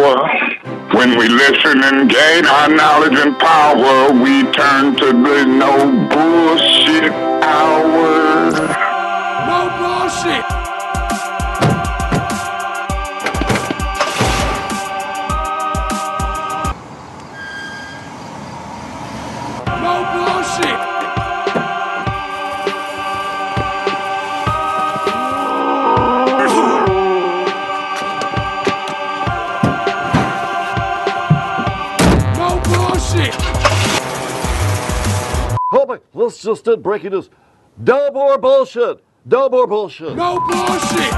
hour. When we listen and gain our knowledge and power, we turn to the no bullshit hour. No bullshit. No bullshit. No bullshit. Oh my, let's just did breaking news. No more bullshit. No more bullshit. No bullshit.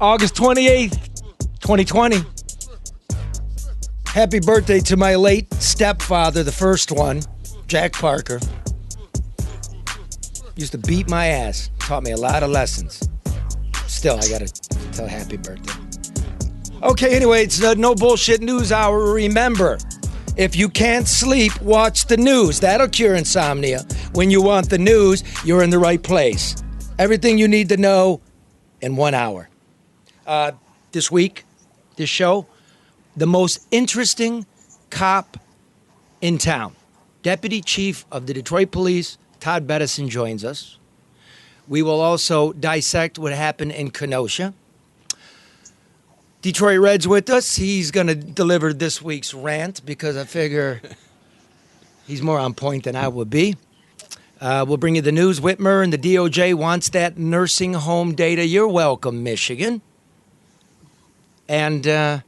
August 28th, 2020. Happy birthday to my late stepfather, the first one, Jack Parker. Used to beat my ass. Taught me a lot of lessons. Still, I gotta tell happy birthday. Okay, anyway, it's the No Bullshit News Hour. Remember, if you can't sleep, watch the news. That'll cure insomnia. When you want the news, you're in the right place. Everything you need to know in 1 hour. This week, this show, the most interesting cop in town. Deputy Chief of the Detroit Police, Todd Bettison, joins us. We will also dissect what happened in Kenosha. Detroit Red's with us. He's going to deliver this week's rant because I figure he's more on point than I would be. We'll bring you the news. Whitmer and the DOJ wants that nursing home data. You're welcome, Michigan. And the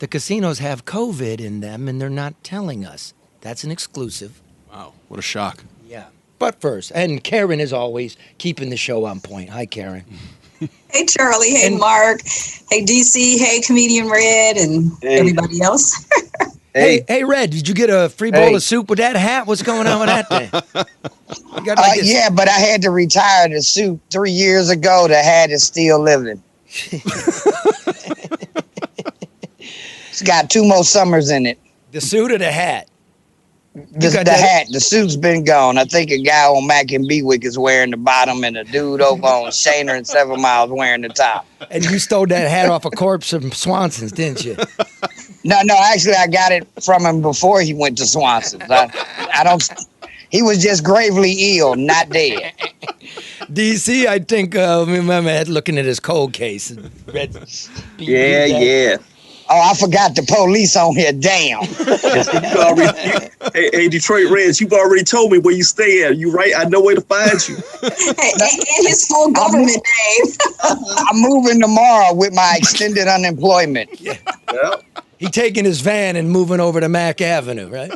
casinos have COVID in them, and they're not telling us. That's an exclusive. Wow, what a shock. Yeah. But first, and Karen, as always, keeping the show on point. Hi, Karen. Hey, Charlie. Hey, Mark. Hey, DC. Hey, Comedian Red, and everybody else. Hey, Red, did you get a free bowl of soup with that hat? What's going on with that thing? You got yeah, but I had to retire the suit 3 years ago. The hat is still living. It's got 2 more summers in it. The suit or the hat? The hat. The suit's been gone. I think a guy on Mac and Bewick is wearing the bottom, and a dude over on Shaner and 7 Miles wearing the top. And you stole that hat off a corpse from Swanson's, didn't you? No, actually, I got it from him before he went to Swanson's. I don't. He was just gravely ill, not dead. DC, I think, remember looking at his cold case. And Yeah. Oh, I forgot the police on here. Damn. Hey, Detroit Reds, you've already told me where you stay at. You right? I know where to find you. And his full government name. I'm moving tomorrow with my extended unemployment. Yeah. He taking his van and moving over to Mack Avenue, right?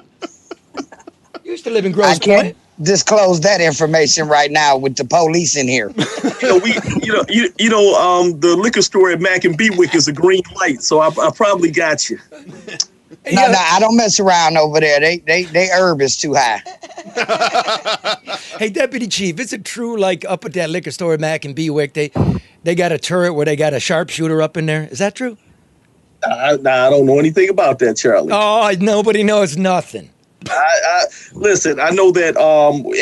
You used to live in Grosse Pointe. I can't disclose that information right now with the police in here. The liquor store at Mac and Bewick is a green light, so I probably got you. No, I don't mess around over there. They herb is too high. Hey, Deputy Chief, is it true, like up at that liquor store at Mac and Bewick, they got a turret where they got a sharpshooter up in there? Is that true? I don't know anything about that, Charlie. Oh, nobody knows nothing. Listen, I know that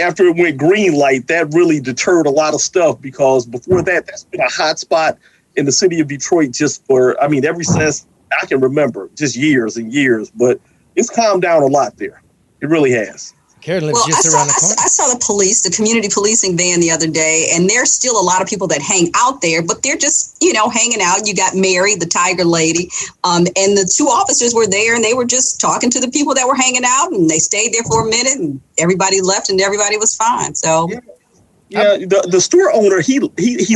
after it went green light, that really deterred a lot of stuff because before that, that's been a hot spot in the city of Detroit ever since I can remember, just years and years. But it's calmed down a lot there. It really has. Karen lives just around the corner. I saw the community policing van the other day, and there's still a lot of people that hang out there, but they're just, hanging out. You got Mary, the tiger lady, and the 2 officers were there, and they were just talking to the people that were hanging out, and they stayed there for a minute, and everybody left, and everybody was fine. So. Yeah, the store owner, he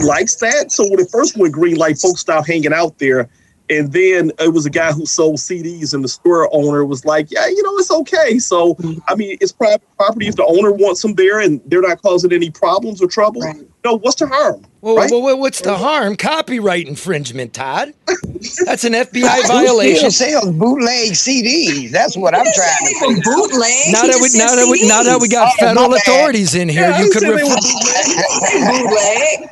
likes that. So when it first went green light, folks stopped hanging out there. And then it was a guy who sold CDs, and the store owner was like, yeah, it's okay. So, it's private property. If the owner wants them there and they're not causing any problems or trouble, what's the harm? Well, what's the harm? Copyright infringement, Todd. That's an FBI violation. Who sells bootleg CDs? That's what I'm trying to say. Bootleg? Now that we got federal authorities in here, you could bootleg.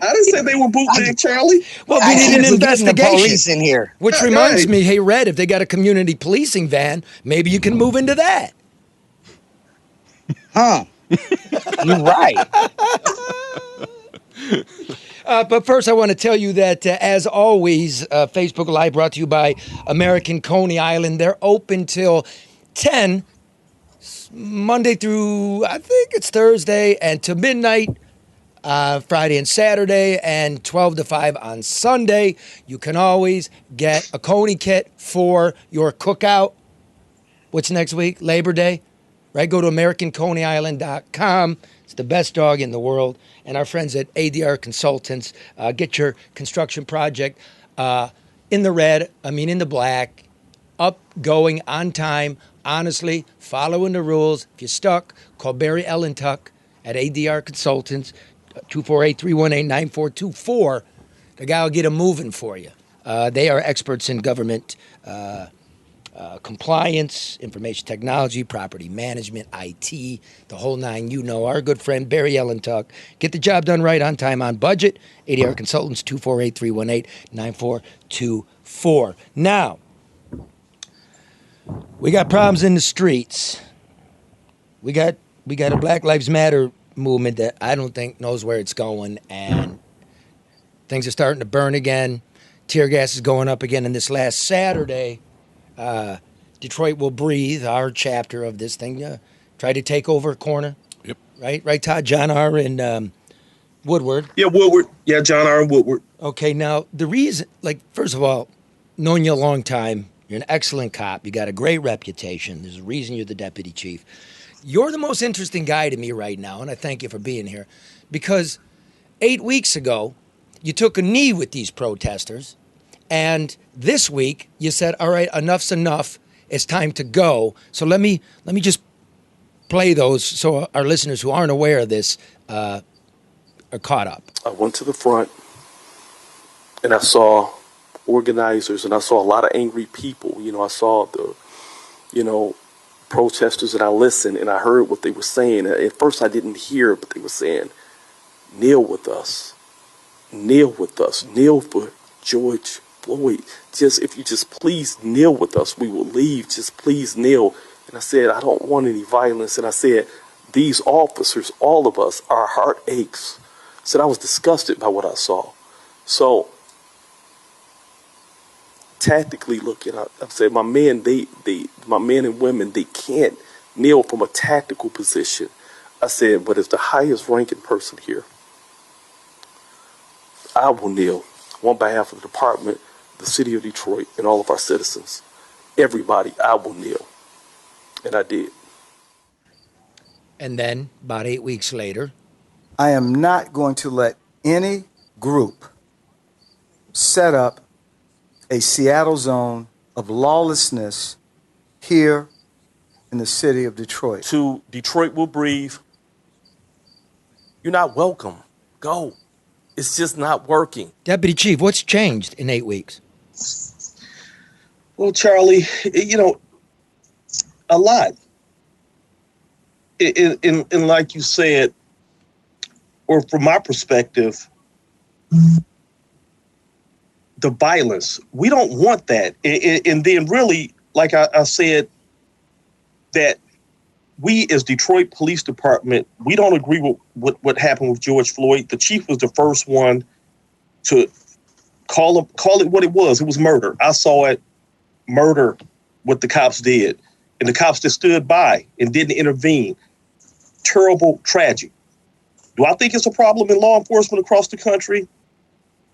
I didn't say they were bootleg, Charlie. Well, we need an investigation. The police in here. Which reminds me, hey, Red, if they got a community policing van, maybe you can move into that. Huh. You're right. But first, I want to tell you that, as always, Facebook Live brought to you by American Coney Island. They're open till 10, Monday through, I think it's Thursday, and to midnight, Friday and Saturday, and 12 to 5 on Sunday. You can always get a Coney kit for your cookout. What's next week? Labor Day, right? Go to AmericanConeyIsland.com. It's the best dog in the world. And our friends at ADR Consultants, get your construction project in the black, up, going, on time, honestly, following the rules. If you're stuck, call Barry Ellentuck at ADR Consultants, 248-318-9424. The guy will get them moving for you. They are experts in government compliance, information technology, property management, IT, the whole nine. You know, our good friend Barry Ellentuck. Get the job done right, on time, on budget. ADR Consultants, 248-318-9424. Now, we got problems in the streets. We got a Black Lives Matter movement that I don't think knows where it's going, and things are starting to burn again. Tear gas is going up again. And this last Saturday, Detroit Will Breathe, our chapter of this thing, tried to take over a corner. Yep. Right, Todd? John R. and Woodward. Yeah, Woodward. Yeah, John R. and Woodward. Okay, now, the reason, first of all, knowing you a long time, you're an excellent cop. You got a great reputation. There's a reason you're the deputy chief. You're the most interesting guy to me right now, and I thank you for being here, because 8 weeks ago, you took a knee with these protesters, and this week you said, all right, enough's enough. It's time to go. So let me just play those so our listeners who aren't aware of this are caught up. I went to the front, and I saw organizers, and I saw a lot of angry people. You know, I saw the, protesters, and I listened, and I heard what they were saying. At first, I didn't hear, but they were saying, kneel with us, kneel for George Floyd. If you just please kneel with us, we will leave. Just please kneel. And I said, I don't want any violence. And I said, these officers, all of us, our heart aches. I said, I was disgusted by what I saw. So, tactically looking, I said, my men and women, they can't kneel from a tactical position. I said, but as the highest ranking person here, I will kneel on behalf of the department, the city of Detroit, and all of our citizens. Everybody, I will kneel. And I did. And then, about 8 weeks later, I am not going to let any group set up a Seattle zone of lawlessness here in the city of Detroit. To Detroit Will Breathe, you're not welcome. Go. It's just not working. Deputy Chief, what's changed in 8 weeks? Well, Charlie, a lot. And like you said, or from my perspective, the violence, we don't want that. And then really, like I said, that we as Detroit Police Department, we don't agree with what happened with George Floyd. The chief was the first one to call it what it was. It was murder. I saw it, murder, what the cops did. And the cops just stood by and didn't intervene. Terrible, tragic. Do I think it's a problem in law enforcement across the country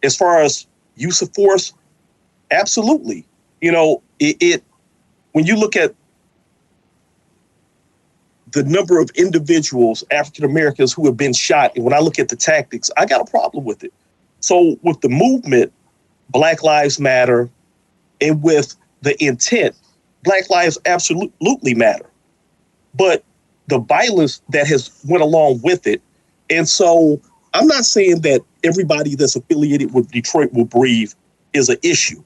as far as use of force? Absolutely. When you look at the number of individuals, African Americans, who have been shot, and when I look at the tactics, I got a problem with it. So with the movement, Black Lives Matter, and with the intent, Black lives absolutely matter. But the violence that has went along with it. And so I'm not saying that everybody that's affiliated with Detroit Will Breathe is an issue.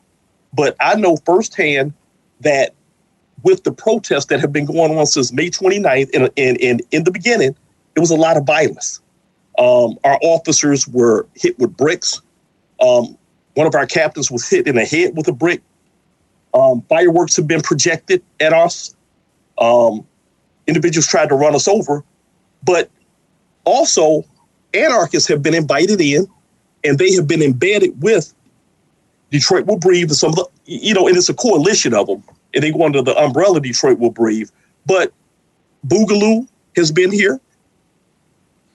But I know firsthand that with the protests that have been going on since May 29th, and in the beginning, it was a lot of violence. Our officers were hit with bricks. One of our captains was hit in the head with a brick. Fireworks have been projected at us. Individuals tried to run us over. But also, anarchists have been invited in, and they have been embedded with Detroit Will Breathe and some of the, and it's a coalition of them, and they go under the umbrella Detroit Will Breathe. But Boogaloo has been here,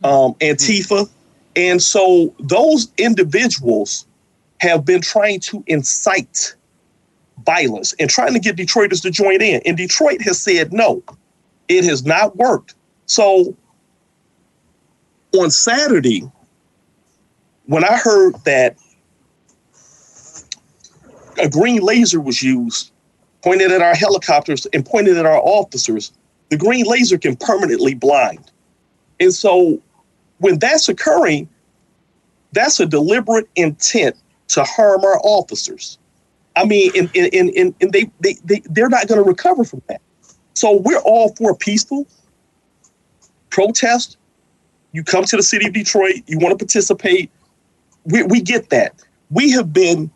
Antifa, and so those individuals have been trying to incite violence and trying to get Detroiters to join in. And Detroit has said no. It has not worked. So on Saturday, when I heard that a green laser was used, pointed at our helicopters and pointed at our officers, the green laser can permanently blind. And so when that's occurring, that's a deliberate intent to harm our officers. I mean, and they're not going to recover from that. So we're all for peaceful protest. You come to the city of Detroit, you want to participate. We get that. We have been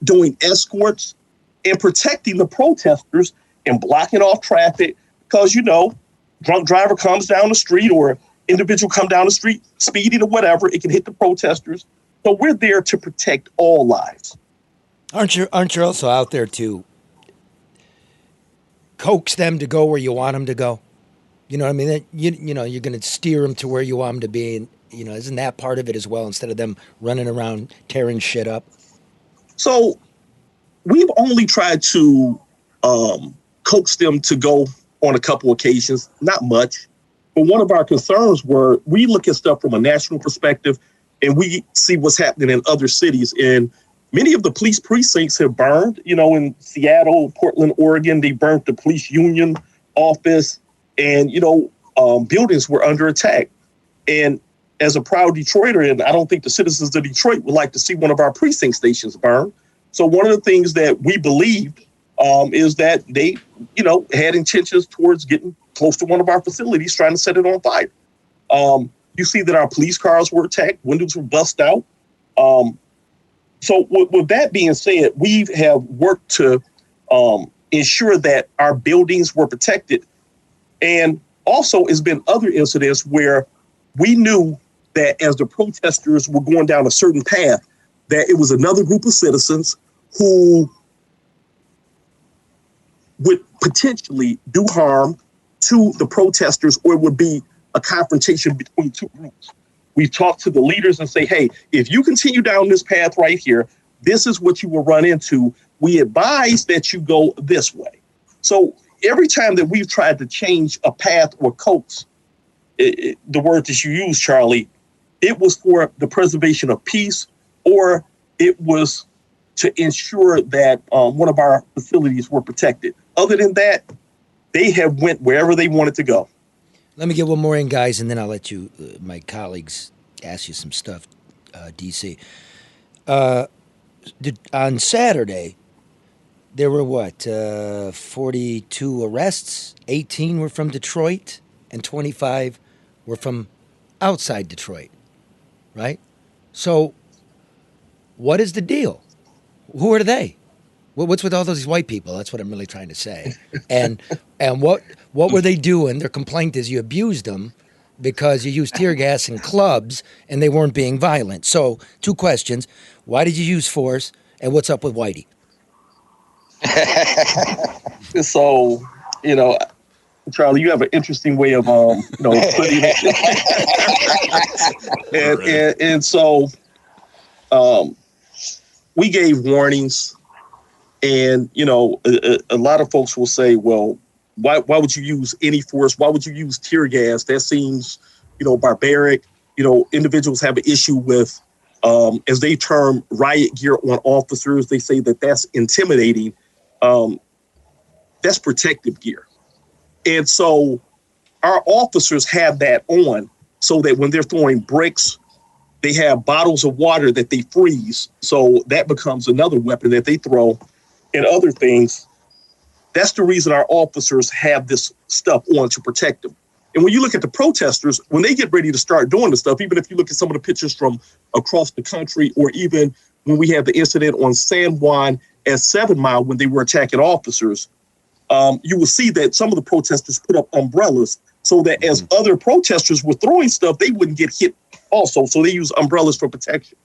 doing escorts and protecting the protesters and blocking off traffic because, drunk driver comes down the street or individual come down the street speeding or whatever, it can hit the protesters. So we're there to protect all lives. Aren't you also out there to coax them to go where you want them to go? You know what I mean? You're going to steer them to where you want them to be. And, isn't that part of it as well, instead of them running around tearing shit up? So we've only tried to coax them to go on a couple occasions, not much. But one of our concerns were we look at stuff from a national perspective and we see what's happening in other cities. And many of the police precincts have burned, in Seattle, Portland, Oregon, they burnt the police union office and, buildings were under attack. And as a proud Detroiter, and I don't think the citizens of Detroit would like to see one of our precinct stations burned. So one of the things that we believed is that they, had intentions towards getting close to one of our facilities, trying to set it on fire. You see that our police cars were attacked, windows were bust out. So with that being said, we have worked to ensure that our buildings were protected. And also, it's been other incidents where we knew that as the protesters were going down a certain path, that it was another group of citizens who would potentially do harm to the protesters, or it would be a confrontation between two groups. We've talked to the leaders and say, hey, if you continue down this path right here, this is what you will run into. We advise that you go this way. So every time that we've tried to change a path or coax, the word that you use, Charlie, it was for the preservation of peace, or it was to ensure that one of our facilities were protected. Other than that, they have went wherever they wanted to go. Let me get one more in, guys, and then I'll let you, my colleagues, ask you some stuff, DC. On Saturday, there were 42 arrests, 18 were from Detroit, and 25 were from outside Detroit, right? So what is the deal? Who are they? What's with all those white people? That's what I'm really trying to say. And what were they doing? Their complaint is you abused them because you used tear gas and clubs and they weren't being violent. So 2 questions. Why did you use force? And what's up with Whitey? So, Charlie, you have an interesting way of, putting it. and so we gave warnings. And, a lot of folks will say, well, why would you use any force? Why would you use tear gas? That seems, barbaric. Individuals have an issue with, as they term, riot gear on officers. They say that that's intimidating. That's protective gear. And so our officers have that on so that when they're throwing bricks, they have bottles of water that they freeze. So that becomes another weapon that they throw. And other things, that's the reason our officers have this stuff on to protect them. And when you look at the protesters, when they get ready to start doing the stuff, even if you look at some of the pictures from across the country, or even when we had the incident on San Juan at 7 Mile when they were attacking officers, you will see that some of the protesters put up umbrellas so that as other protesters were throwing stuff, they wouldn't get hit also. So they use umbrellas for protection.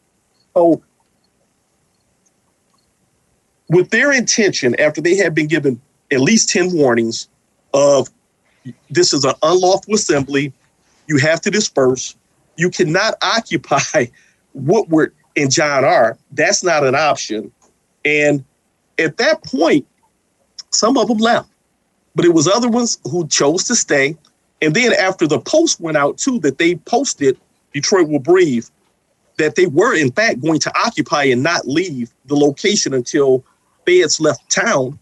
So with their intention, after they had been given at least 10 warnings of this is an unlawful assembly, you have to disperse, you cannot occupy Woodward and John R. That's not an option. And at that point, some of them left, but it was other ones who chose to stay. And then after the post went out too, that they posted, Detroit will breathe, that they were in fact going to occupy and not leave the location until feds left town.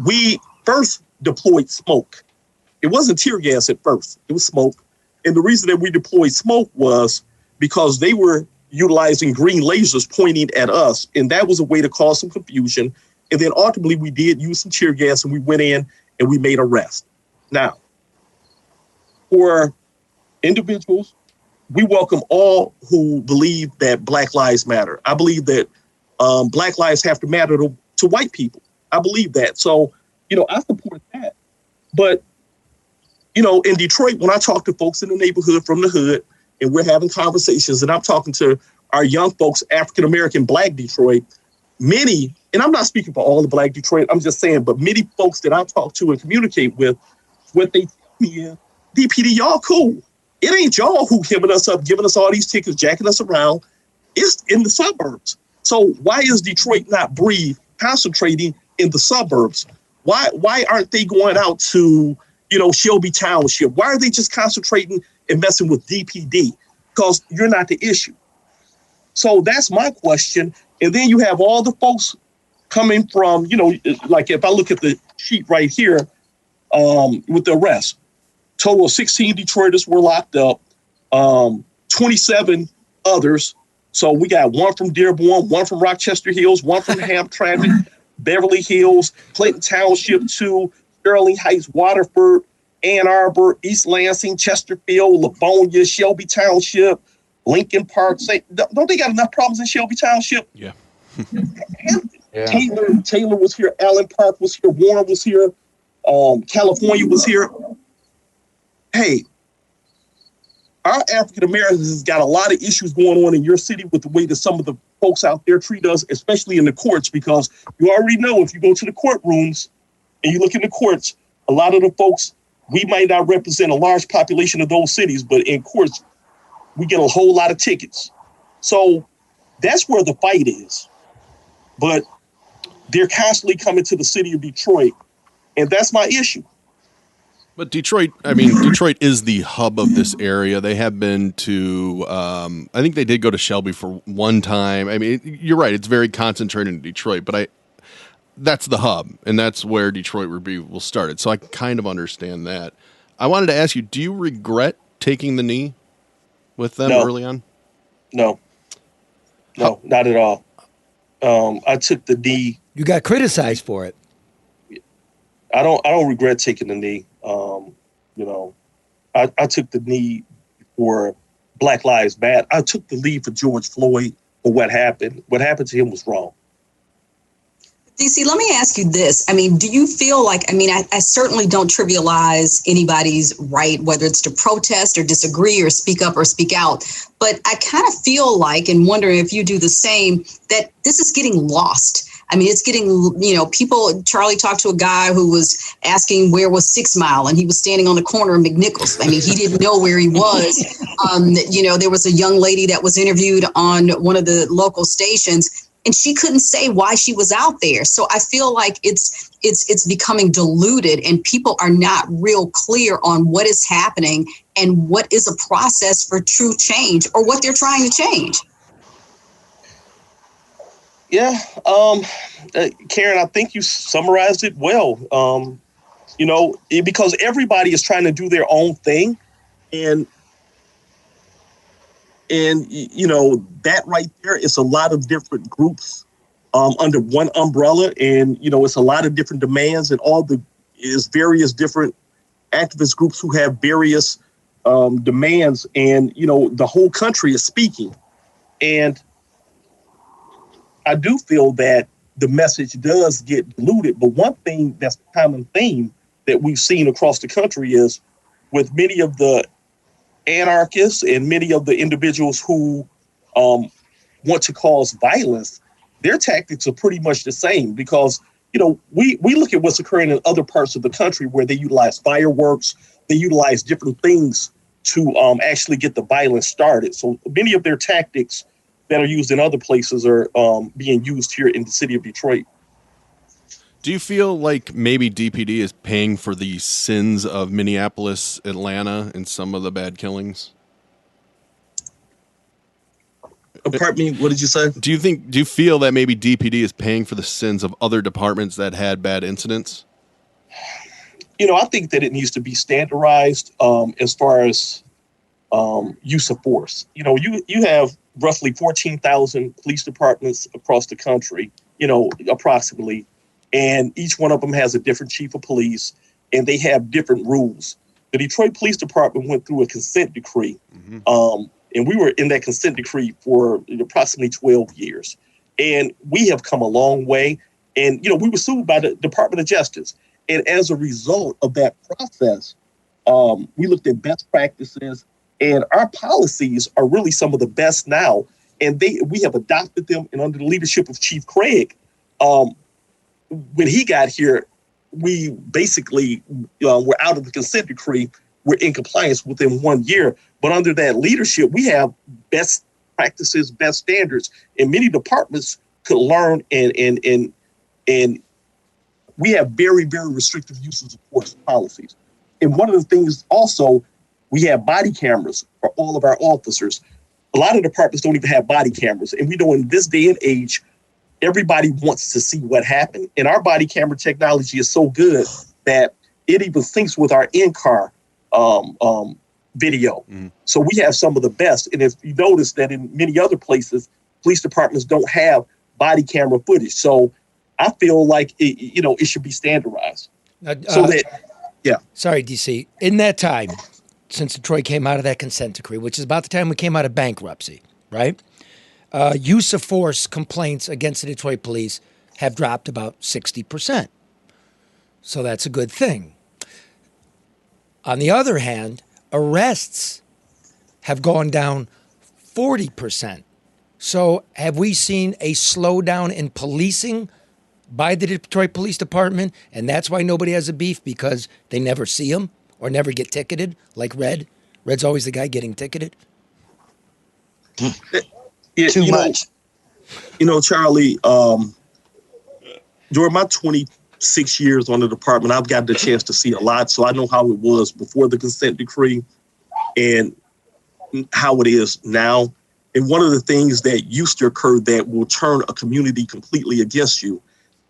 We first deployed smoke. It wasn't tear gas at first, it was smoke. And the reason that we deployed smoke was because they were utilizing green lasers pointing at us. And that was a way to cause some confusion. And then ultimately we did use some tear gas and we went in and we made arrests. Now, for individuals, we welcome all who believe that Black Lives Matter. I believe that Black lives have to matter to white people. I believe that. So, I support that. But, in Detroit, when I talk to folks in the neighborhood from the hood and we're having conversations and I'm talking to our young folks, African-American, Black Detroit, many, and I'm not speaking for all the Black Detroit, I'm just saying, but many folks that I talk to and communicate with, what they tell me is, DPD, y'all cool. It ain't y'all who giving us up, giving us all these tickets, jacking us around. It's in the suburbs. So why is Detroit not breathe concentrating in the suburbs? Why aren't they going out to, Shelby Township? Why are they just concentrating and messing with DPD? Because you're not the issue. So that's my question. And then you have all the folks coming from, like if I look at the sheet right here, with the arrests, total of 16 Detroiters were locked up, 27 others. So we got one from Dearborn, one from Rochester Hills, one from Hamtramck, Beverly Hills, Clinton Township 2, Sterling Heights, Waterford, Ann Arbor, East Lansing, Chesterfield, Livonia, Shelby Township, Lincoln Park. Don't they got enough problems in Shelby Township? Yeah. Taylor was here. Allen Park was here. Warren was here. California was here. Hey, our African Americans has got a lot of issues going on in your city with the way that some of the folks out there treat us, especially in the courts, because you already know if you go to the courtrooms and you look in the courts, a lot of the folks, we might not represent a large population of those cities, but in courts, we get a whole lot of tickets. So that's where the fight is. But they're constantly coming to the city of Detroit, and that's my issue. But Detroit is the hub of this area. They have been to, I think they did go to Shelby for one time. I mean, you're right. It's very concentrated in Detroit, but that's the hub, and that's where Detroit will start. So I kind of understand that. I wanted to ask you, do you regret taking the knee with them early on? No, not at all. I took the knee. You got criticized for it. I don't regret taking the knee. I took the knee for Black Lives Matter. I took the lead for George Floyd for what happened. What happened to him was wrong. DC, let me ask you this. I mean, do you feel like, I certainly don't trivialize anybody's right, whether it's to protest or disagree or speak up or speak out. But I kind of feel like, and wondering if you do the same, that this is getting lost. I mean, it's getting, people, Charlie talked to a guy who was asking where was 6 Mile, and he was standing on the corner of McNichols. I mean, he didn't know where he was. There was a young lady that was interviewed on one of the local stations, and she couldn't say why she was out there. So I feel like it's becoming diluted, and people are not real clear on what is happening and what is a process for true change or what they're trying to change. Yeah, Karen, I think you summarized it well. Because everybody is trying to do their own thing, and that right there is a lot of different groups under one umbrella, and it's a lot of different demands, and is various different activist groups who have various demands, and the whole country is speaking, and I do feel that the message does get diluted. But one thing that's a common theme that we've seen across the country is with many of the anarchists and many of the individuals who want to cause violence, their tactics are pretty much the same because, we look at what's occurring in other parts of the country where they utilize fireworks, they utilize different things to actually get the violence started. So many of their tactics that are used in other places are being used here in the city of Detroit. Do you feel like maybe DPD is paying for the sins of Minneapolis, Atlanta, and some of the bad killings? Pardon me, what did you say? Do you feel that maybe DPD is paying for the sins of other departments that had bad incidents? I think that it needs to be standardized as far as use of force. You have roughly 14,000 police departments across the country, approximately, and each one of them has a different chief of police, and they have different rules. The Detroit Police Department went through a consent decree, and we were in that consent decree for approximately 12 years. And we have come a long way. And, we were sued by the Department of Justice. And as a result of that process, we looked at best practices, and our policies are really some of the best now. And we have adopted them, and under the leadership of Chief Craig, when he got here, we basically were out of the consent decree. We're in compliance within 1 year. But under that leadership, we have best practices, best standards, and many departments could learn. And we have very, very restrictive uses of force policies. And one of the things also, we have body cameras for all of our officers. A lot of departments don't even have body cameras. And we know in this day and age, everybody wants to see what happened. And our body camera technology is so good that it even syncs with our in-car video. So we have some of the best. And if you notice that in many other places, police departments don't have body camera footage. So I feel like it should be standardized. Sorry, DC. In that time, since Detroit came out of that consent decree, which is about the time we came out of bankruptcy, right? Use of force complaints against the Detroit police have dropped about 60%. So that's a good thing. On the other hand, arrests have gone down 40%. So have we seen a slowdown in policing by the Detroit Police Department? And that's why nobody has a beef, because they never see them or never get ticketed, like Red. Red's always the guy getting ticketed. Too much. Charlie, during my 26 years on the department, I've got the chance to see a lot. So I know how it was before the consent decree and how it is now. And one of the things that used to occur that will turn a community completely against you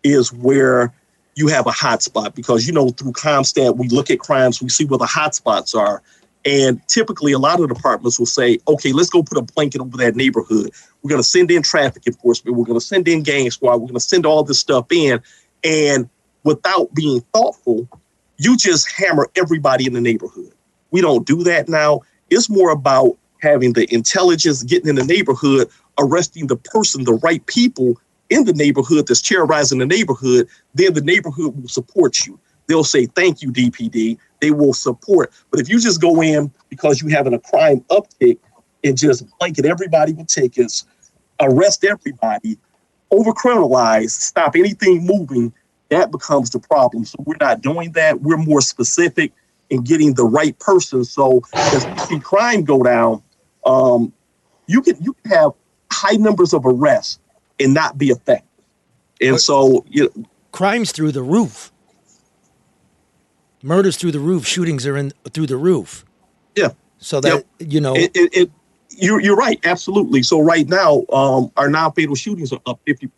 is where you have a hot spot, because, through CompStat, we look at crimes, we see where the hot spots are. And typically a lot of departments will say, okay, let's go put a blanket over that neighborhood. We're going to send in traffic enforcement. We're going to send in gang squad. We're going to send all this stuff in. And without being thoughtful, you just hammer everybody in the neighborhood. We don't do that now. It's more about having the intelligence, getting in the neighborhood, arresting the person, the right people in the neighborhood that's terrorizing the neighborhood. Then the neighborhood will support you. They'll say, thank you, DPD. They will support. But if you just go in because you're having a crime uptick and just blanket everybody with tickets, arrest everybody, overcriminalize, stop anything moving, that becomes the problem. So we're not doing that. We're more specific in getting the right person. So as we see crime go down, you can have high numbers of arrests and not be effective. And so crime's through the roof. Murders through the roof. Shootings are through the roof. Yeah. So that, you're right. Absolutely. So right now, our non-fatal shootings are up 50%.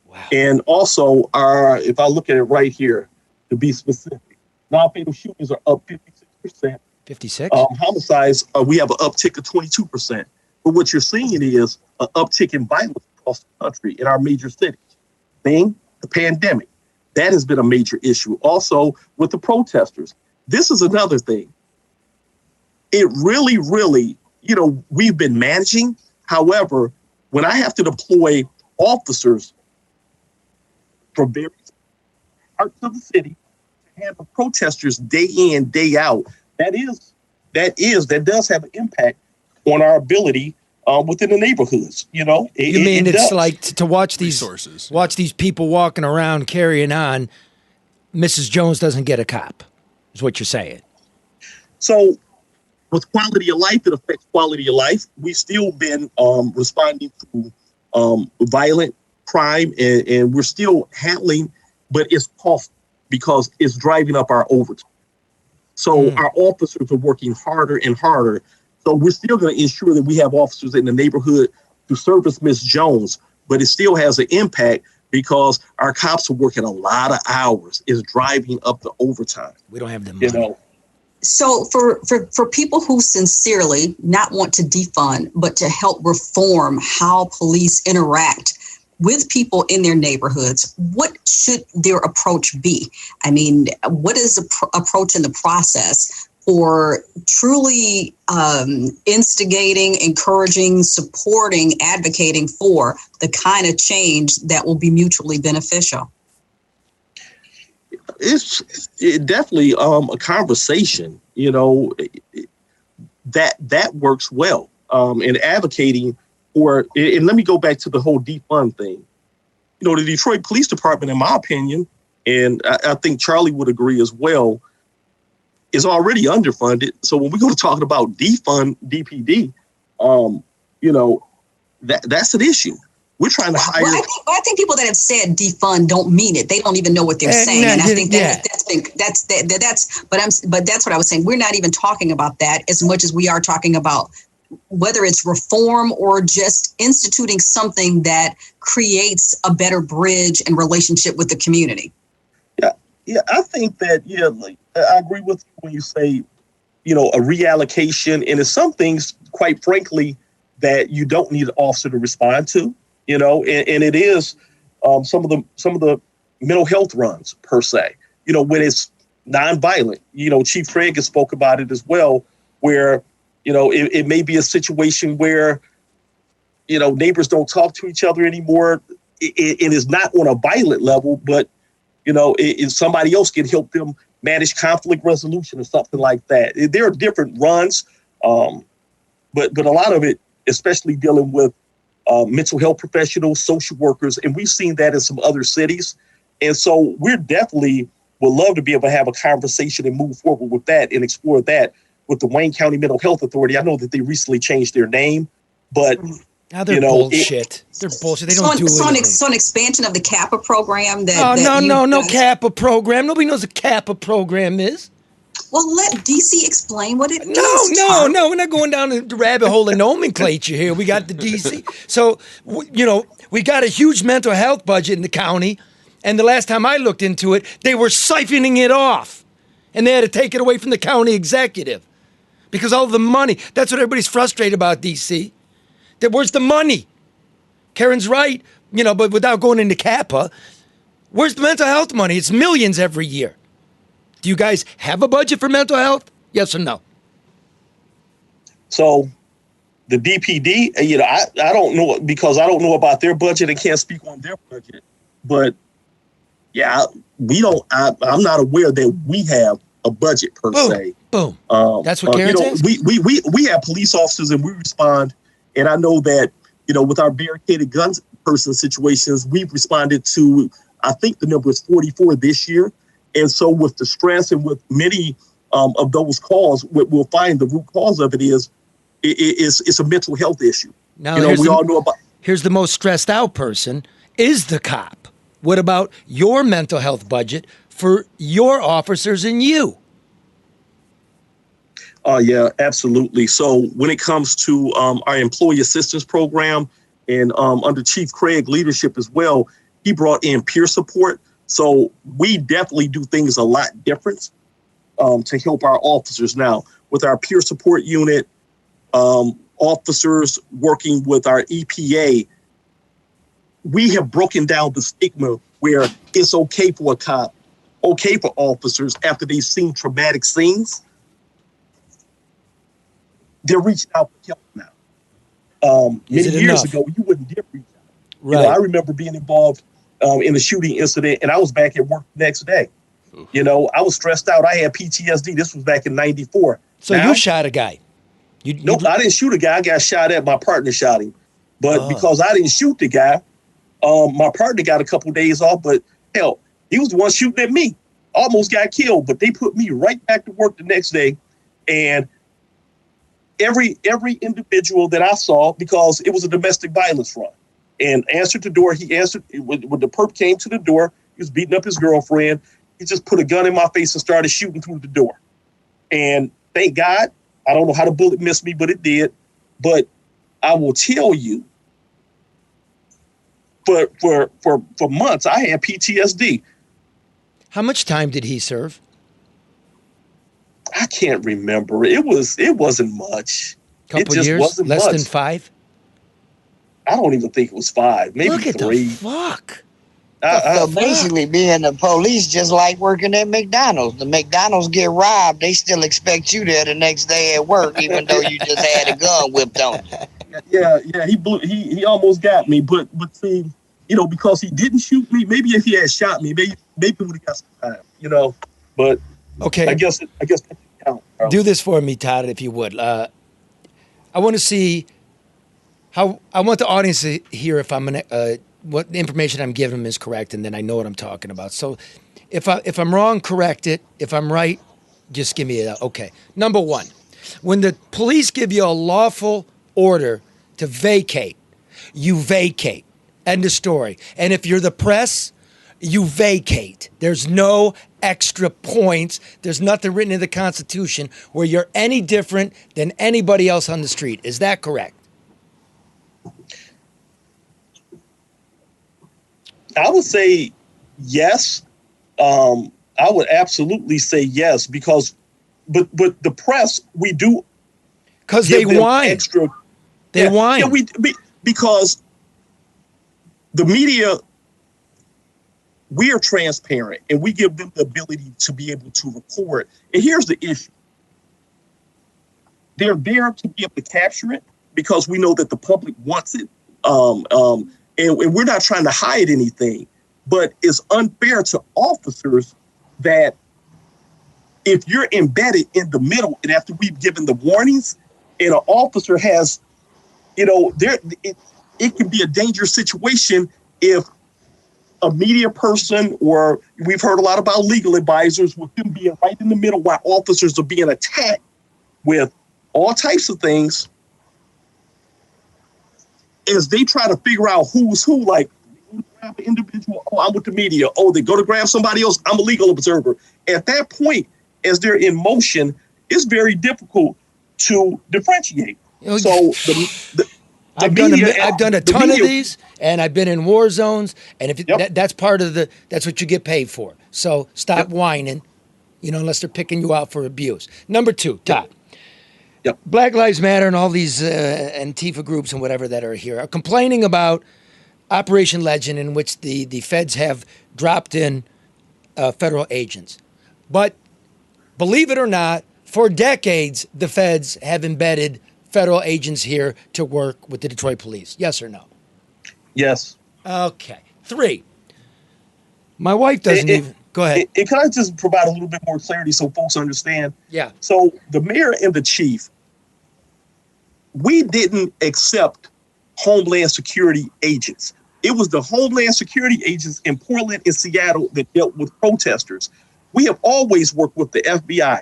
Wow. And also if I look at it right here, to be specific, non-fatal shootings are up 56%. 56? Homicides, we have an uptick of 22%. But what you're seeing is an uptick in violence across the country in our major cities. The pandemic. That has been a major issue. Also, with the protesters. This is another thing. It really, really, we've been managing. However, when I have to deploy officers from various parts of the city to handle protesters day in, day out, that is that does have an impact on our ability within the neighborhoods. You know, it's does. like to watch these Resources. watch these people walking around carrying on. Mrs. Jones doesn't get a cop, is what you're saying. So with quality of life, it affects quality of life. We've still been responding to violent crime, and we're still handling, but it's costly because it's driving up our overtime. So our officers are working harder and harder. So we're still going to ensure that we have officers in the neighborhood to service Miss Jones, but it still has an impact because our cops are working a lot of hours. It's driving up the overtime. We don't have the money. You know. So for people who sincerely not want to defund, but to help reform how police interact with people in their neighborhoods, what should their approach be? I mean, what is the approach in the process for truly instigating, encouraging, supporting, advocating for the kind of change that will be mutually beneficial? It's definitely a conversation, you know, that works well in advocating for. And let me go back to the whole defund thing. You know, the Detroit Police Department, in my opinion, and I think Charlie would agree as well, is already underfunded. So when we go to talking about defund DPD, you know, that's an issue. We're trying to hire. Well, I think people that have said defund don't mean it. They don't even know what they're saying, and I think but that's what I was saying. We're not even talking about that as much as we are talking about whether it's reform or just instituting something that creates a better bridge and relationship with the community. Yeah, I think that I agree with you when you say, you know, a reallocation, and it's some things, quite frankly, that you don't need an officer to respond to. You know, and it is some of the mental health runs per se. You know, when it's nonviolent. You know, Chief Craig has spoke about it as well, where you know it may be a situation where you know neighbors don't talk to each other anymore. It is not on a violent level, but you know, somebody else can help them manage conflict resolution or something like that. There are different runs, but a lot of it, especially dealing with mental health professionals, social workers, and we've seen that in some other cities. And so we're definitely would love to be able to have a conversation and move forward with that and explore that with the Wayne County Mental Health Authority. I know that they recently changed their name, but now they're bullshit. They're bullshit. They don't do anything. So an expansion of the CAPA program. No CAPA program. Nobody knows what CAPA program is. Well, let DC explain what it is. No, we're not going down the rabbit hole of nomenclature here. We got the DC. So, you know, we got a huge mental health budget in the county, and the last time I looked into it, they were siphoning it off, and they had to take it away from the county executive because all the money. That's what everybody's frustrated about, DC. Where's the money? Karen's right, you know, but without going into CAPA, where's the mental health money? It's millions every year. Do you guys have a budget for mental health? Yes or no? So the DPD, you know, I don't know because I don't know about their budget and can't speak on their budget. But yeah, we don't. I'm not aware that we have a budget per se. Boom. That's what Karen's asking. We have police officers and we respond. And I know that you know with our barricaded guns person situations, we've responded to. I think the number is 44 this year. And so with the stress and with many of those calls, what we'll find the root cause of it is it's a mental health issue. Now, you know, we all know about. Here's the most stressed out person is the cop. What about your mental health budget for your officers and you? Yeah, absolutely. So when it comes to our employee assistance program and under Chief Craig leadership as well, he brought in peer support. So we definitely do things a lot different to help our officers now with our peer support unit, officers working with our EPA. We have broken down the stigma where it's okay for a cop, okay for officers after they've seen traumatic scenes. They're reaching out for help now. Many years ago, you wouldn't dare reach out. Right. You know, I remember being involved in the shooting incident, and I was back at work the next day. You know, I was stressed out. I had PTSD. This was back in '94. So you shot a guy? Nope, I didn't shoot a guy. I got shot at. My partner shot him. But because I didn't shoot the guy, my partner got a couple days off. But hell, he was the one shooting at me. Almost got killed. But they put me right back to work the next day. And every individual that I saw, because it was a domestic violence run, and answered the door. He answered when the perp came to the door. He was beating up his girlfriend. He just put a gun in my face and started shooting through the door. And thank God, I don't know how the bullet missed me, but it did. But I will tell you, for months, I had PTSD. How much time did he serve? I can't remember. It wasn't much. Couple it just years? Wasn't Less much. than 5? I don't even think it was 5. Maybe Look at 3. the fuck. So basically, being the police just like working at McDonald's. The McDonald's get robbed, they still expect you there the next day at work, even though you just had a gun whipped on you. Yeah. He almost got me, but see, you know, because he didn't shoot me. Maybe if he had shot me, maybe we would have got some time, you know. But okay, I guess that doesn't count. Do this for me, Todd, if you would. I want to see how. I want the audience to hear if I'm gonna. What the information I'm giving them is correct, and then I know what I'm talking about. So, if I'm wrong, correct it. If I'm right, just give me a okay. Number one, when the police give you a lawful order to vacate, you vacate. End of story. And if you're the press, you vacate. There's no extra points. There's nothing written in the Constitution where you're any different than anybody else on the street. Is that correct? I would say yes. I would absolutely say yes because, but the press, we do because they whine. Extra, they whine. Yeah, because the media, we are transparent and we give them the ability to be able to record. And here's the issue: they're there to be able to capture it because we know that the public wants it. And we're not trying to hide anything, but it's unfair to officers that if you're embedded in the middle and after we've given the warnings and an officer has, you know, it can be a dangerous situation if a media person, or we've heard a lot about legal advisors with them being right in the middle while officers are being attacked with all types of things. As they try to figure out who's who, like grab an individual, oh, I'm with the media. Oh, they go to grab somebody else. I'm a legal observer. At that point, as they're in motion, it's very difficult to differentiate. So I've done a ton of these, and I've been in war zones, and if that's part of that's what you get paid for. So stop whining, you know, unless they're picking you out for abuse. Number 2, Todd. Yep. Black Lives Matter and all these Antifa groups and whatever that are here are complaining about Operation Legend, in which the feds have dropped in federal agents. But believe it or not, for decades, the feds have embedded federal agents here to work with the Detroit police. Yes or no? Yes. Okay. 3. My wife doesn't even... Go ahead. And can I just provide a little bit more clarity so folks understand? Yeah. So the mayor and the chief, we didn't accept Homeland Security agents. It was the Homeland Security agents in Portland and Seattle that dealt with protesters. We have always worked with the FBI.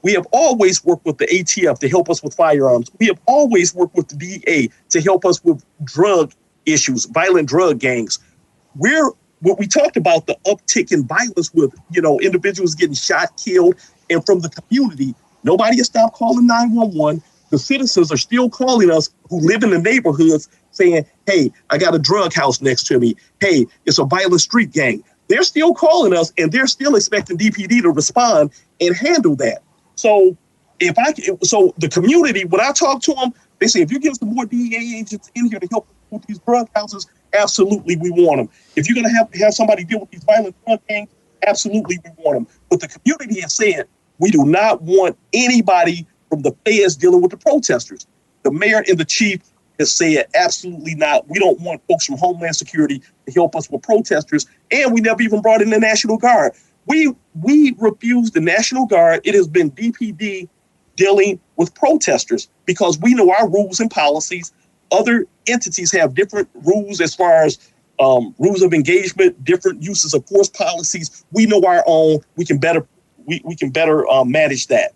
We have always worked with the ATF to help us with firearms. We have always worked with the DEA to help us with drug issues, violent drug gangs. What we talked about, the uptick in violence with, you know, individuals getting shot, killed, and from the community, nobody has stopped calling 911. The citizens are still calling us who live in the neighborhoods saying, hey, I got a drug house next to me. Hey, it's a violent street gang. They're still calling us and they're still expecting DPD to respond and handle that. So the community, when I talk to them, they say, if you give some more DEA agents in here to help with these drug houses, absolutely, we want them. If you're going to have somebody deal with these violent drug gangs, absolutely, we want them. But the community has said, we do not want anybody from the feds dealing with the protesters. The mayor and the chief has said, absolutely not. We don't want folks from Homeland Security to help us with protesters. And we never even brought in the National Guard. We refuse the National Guard. It has been DPD dealing with protesters because we know our rules and policies. Other entities have different rules as far as rules of engagement, different uses of force policies. We know our own. We can better manage that.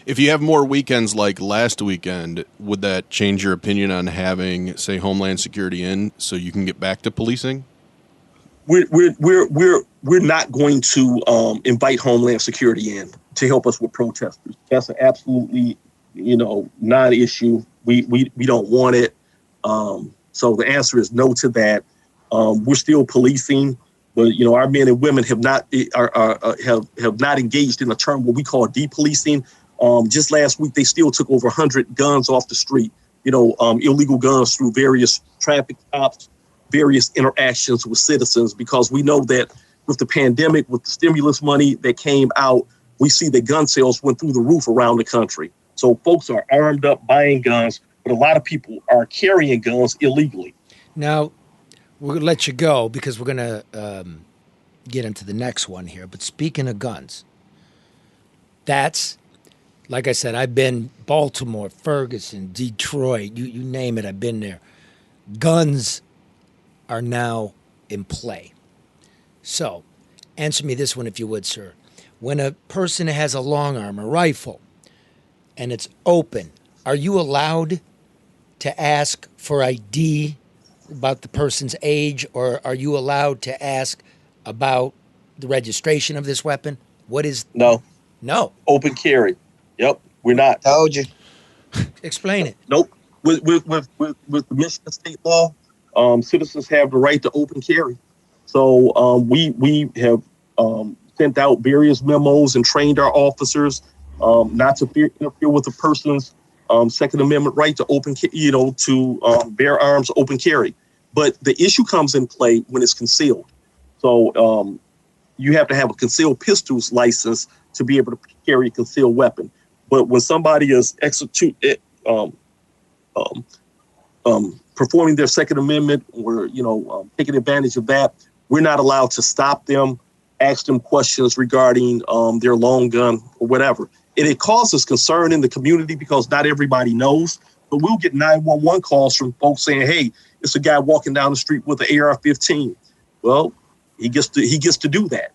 If you have more weekends like last weekend, would that change your opinion on having, say, Homeland Security in so you can get back to policing? We're not going to invite Homeland Security in to help us with protesters. That's an absolutely, non-issue. We don't want it. So the answer is no to that. We're still policing, but our men and women have not engaged in a term what we call depolicing. Just last week, they still took over 100 guns off the street. Illegal guns through various traffic stops, various interactions with citizens, because we know that with the pandemic, with the stimulus money that came out, we see that gun sales went through the roof around the country. So folks are armed up buying guns, but a lot of people are carrying guns illegally. Now, we're going to let you go because we're going to get into the next one here. But speaking of guns, that's, like I said, I've been Baltimore, Ferguson, Detroit, you name it, I've been there. Guns are now in play. So, answer me this one if you would, sir. When a person has a long arm, a rifle, and it's open, are you allowed to ask for ID about the person's age, or are you allowed to ask about the registration of this weapon? What is... No. Open carry. Yep, we're not. Told you. Explain it. Nope. With the Michigan state law, citizens have the right to open carry. So we have sent out various memos and trained our officers not to interfere with a person's Second Amendment right to bear arms, open carry. But the issue comes in play when it's concealed. So you have to have a concealed pistols license to be able to carry a concealed weapon. But when somebody is performing their Second Amendment or, taking advantage of that, we're not allowed to stop them, ask them questions regarding their long gun or whatever. And it causes concern in the community because not everybody knows. But we'll get 911 calls from folks saying, hey, it's a guy walking down the street with an AR-15. Well, he gets to do that.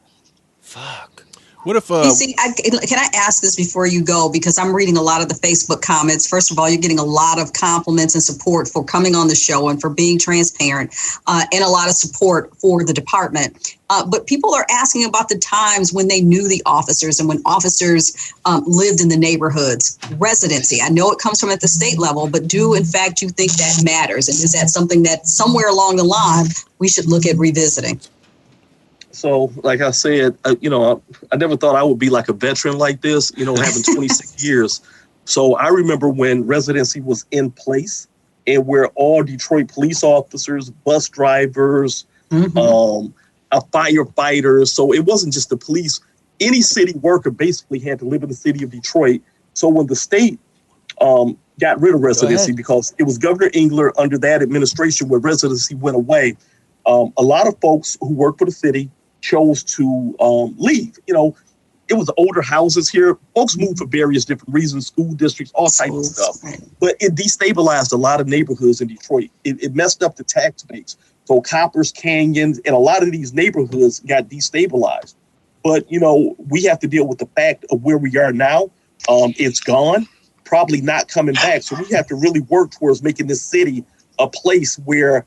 Fuck. What if... You see, can I ask this before you go? Because I'm reading a lot of the Facebook comments. First of all, you're getting a lot of compliments and support for coming on the show and for being transparent, and a lot of support for the department. But people are asking about the times when they knew the officers and when officers lived in the neighborhoods. Residency. I know it comes from at the state level, but do, in fact, you think that matters? And is that something that somewhere along the line we should look at revisiting? So, like I said, I never thought I would be like a veteran like this, having 26 years. So I remember when residency was in place and where all Detroit police officers, bus drivers, firefighters. So it wasn't just the police. Any city worker basically had to live in the city of Detroit. So when the state got rid of residency, because it was Governor Engler under that administration where residency went away, a lot of folks who work for the city chose to leave. It was older houses here. Folks moved for various different reasons, school districts, all types of stuff. But it destabilized a lot of neighborhoods in Detroit. It messed up the tax base. So Coppers, Canyons, and a lot of these neighborhoods got destabilized. But, we have to deal with the fact of where we are now. It's gone, probably not coming back. So we have to really work towards making this city a place where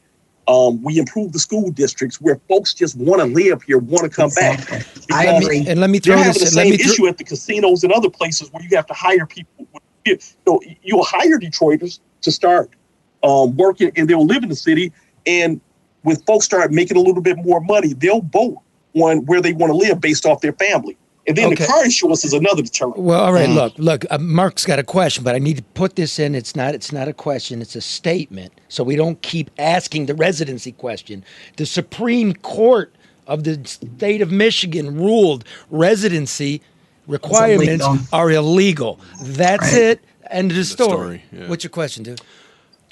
we improve the school districts, where folks just want to live here, want to come back. I agree. And let me throw this. The same issue at the casinos and other places where you have to hire people. You'll hire Detroiters to start working, and they'll live in the city. And when folks start making a little bit more money, they'll vote on where they want to live based off their family. And then the car insurance is another deterrent. Well, all right, look, Mark's got a question, but I need to put this in. It's not a question, it's a statement. So we don't keep asking the residency question. The Supreme Court of the state of Michigan ruled residency requirements are illegal. That's it. End of the story. Yeah. What's your question, dude?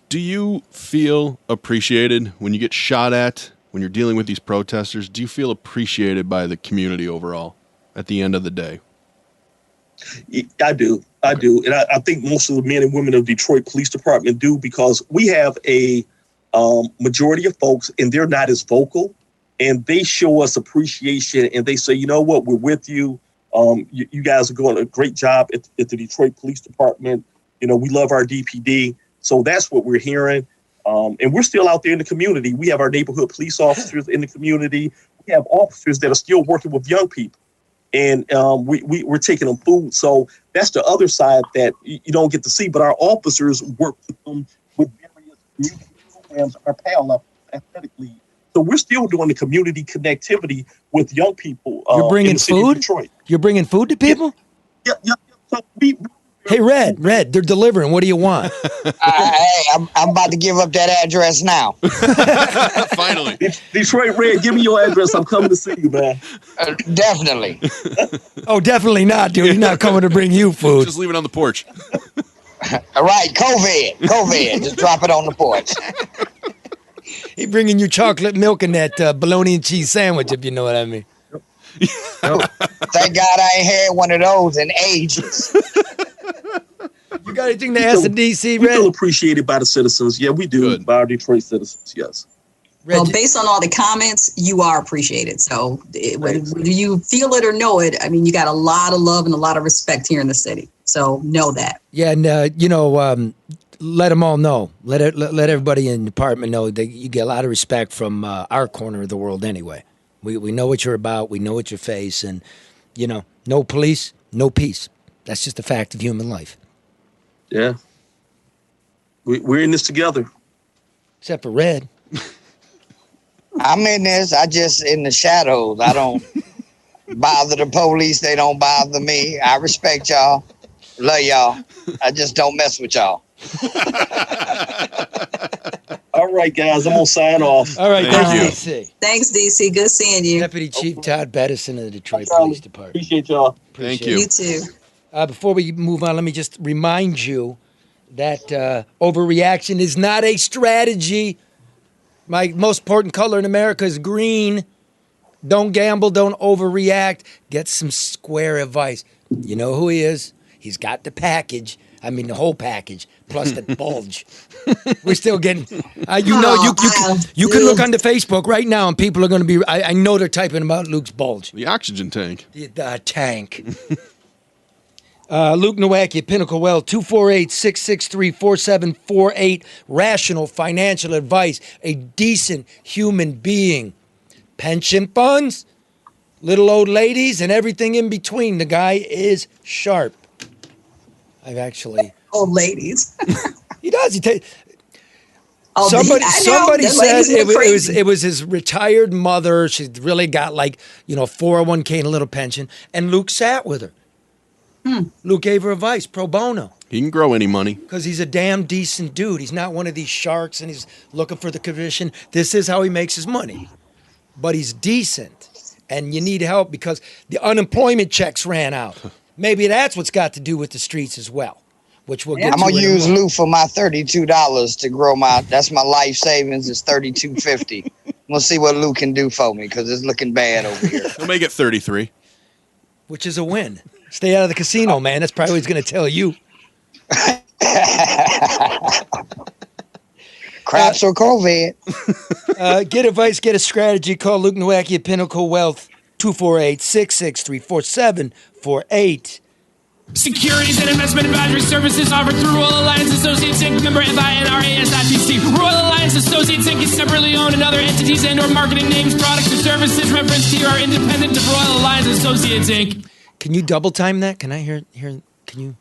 Do you feel appreciated when you get shot at, when you're dealing with these protesters? Do you feel appreciated by the community overall? at the end of the day. I do. And I think most of the men and women of Detroit Police Department do, because we have a majority of folks, and they're not as vocal, and they show us appreciation, and they say, you know what, we're with you. You guys are doing a great job at the Detroit Police Department. You know, we love our DPD. So that's what we're hearing. And we're still out there in the community. We have our neighborhood police officers in the community. We have officers that are still working with young people. And we're taking them food. So that's the other side that you don't get to see. But our officers work with them with various community programs, our PAL athletically. So we're still doing the community connectivity with young people. You're bringing food? Detroit. You're bringing food to people? Yep. So hey, Red, they're delivering. What do you want? Hey, I'm about to give up that address now. Finally. Detroit Red, give me your address. I'm coming to see you, man. Definitely. Oh, definitely not, dude. He's not coming to bring you food. Just leave it on the porch. All right, COVID. Just drop it on the porch. He bringing you chocolate milk and that bologna and cheese sandwich, if you know what I mean. Thank God I ain't had one of those in ages. You got anything to ask the DC, We Red? feel appreciated by the citizens. Yeah, we do. Good. By our Detroit citizens, yes. Well, based on all the comments, you are appreciated. So whether you feel it or know it, I mean, you got a lot of love and a lot of respect here in the city. So know that. Yeah, and let them all know. Let everybody in the department know that you get a lot of respect from our corner of the world anyway. We know what you're about. We know what you face. And, no police, no peace. That's just a fact of human life. Yeah. We're in this together. Except for Red. I'm in this. I just in the shadows. I don't bother the police. They don't bother me. I respect y'all. Love y'all. I just don't mess with y'all. All right, guys. I'm going to sign off. All right, Thank you. DC. Thanks, DC. Good seeing you. Deputy Chief Todd Bettison of the Detroit Police Department. Appreciate y'all. Thank You you. too. Before we move on, let me just remind you that overreaction is not a strategy. My most important color in America is green. Don't gamble. Don't overreact. Get some square advice. You know who he is? He's got the package. I mean, the whole package, plus the bulge. We're still getting, you can look on the Facebook right now and people are going to be, I know they're typing about Luke's bulge. The oxygen tank. The tank. Luke Nowacki, Pinnacle Wealth, 248-663-4748. Rational financial advice. A decent human being. Pension funds, little old ladies, and everything in between. The guy is sharp. I've actually... Old ladies. He does. Somebody said it was his retired mother. She really got 401k and a little pension. And Luke sat with her. Luke gave her advice, pro bono. He can grow any money. Because he's a damn decent dude. He's not one of these sharks and he's looking for the commission. This is how he makes his money. But he's decent. And you need help because the unemployment checks ran out. Maybe that's what's got to do with the streets as well. Which we'll get I'm gonna use Lou for my $32 to grow that's my life savings is $32.50. We'll see what Lou can do for me because it's looking bad over here. He'll make it 33. Which is a win. Stay out of the casino, man. That's probably what he's gonna tell you. Craps or COVID. Get advice, get a strategy. Call Luke Nowacki at Pinnacle Wealth, 248-663-4748. Securities and investment advisory services offered through Royal Alliance Associates Inc. Member FINRAS.PC. Royal Alliance Associates Inc. is separately owned, and other entities and/or marketing names, products, or services referenced here are independent of Royal Alliance Associates Inc. Can you double time that? Can I hear? Can you?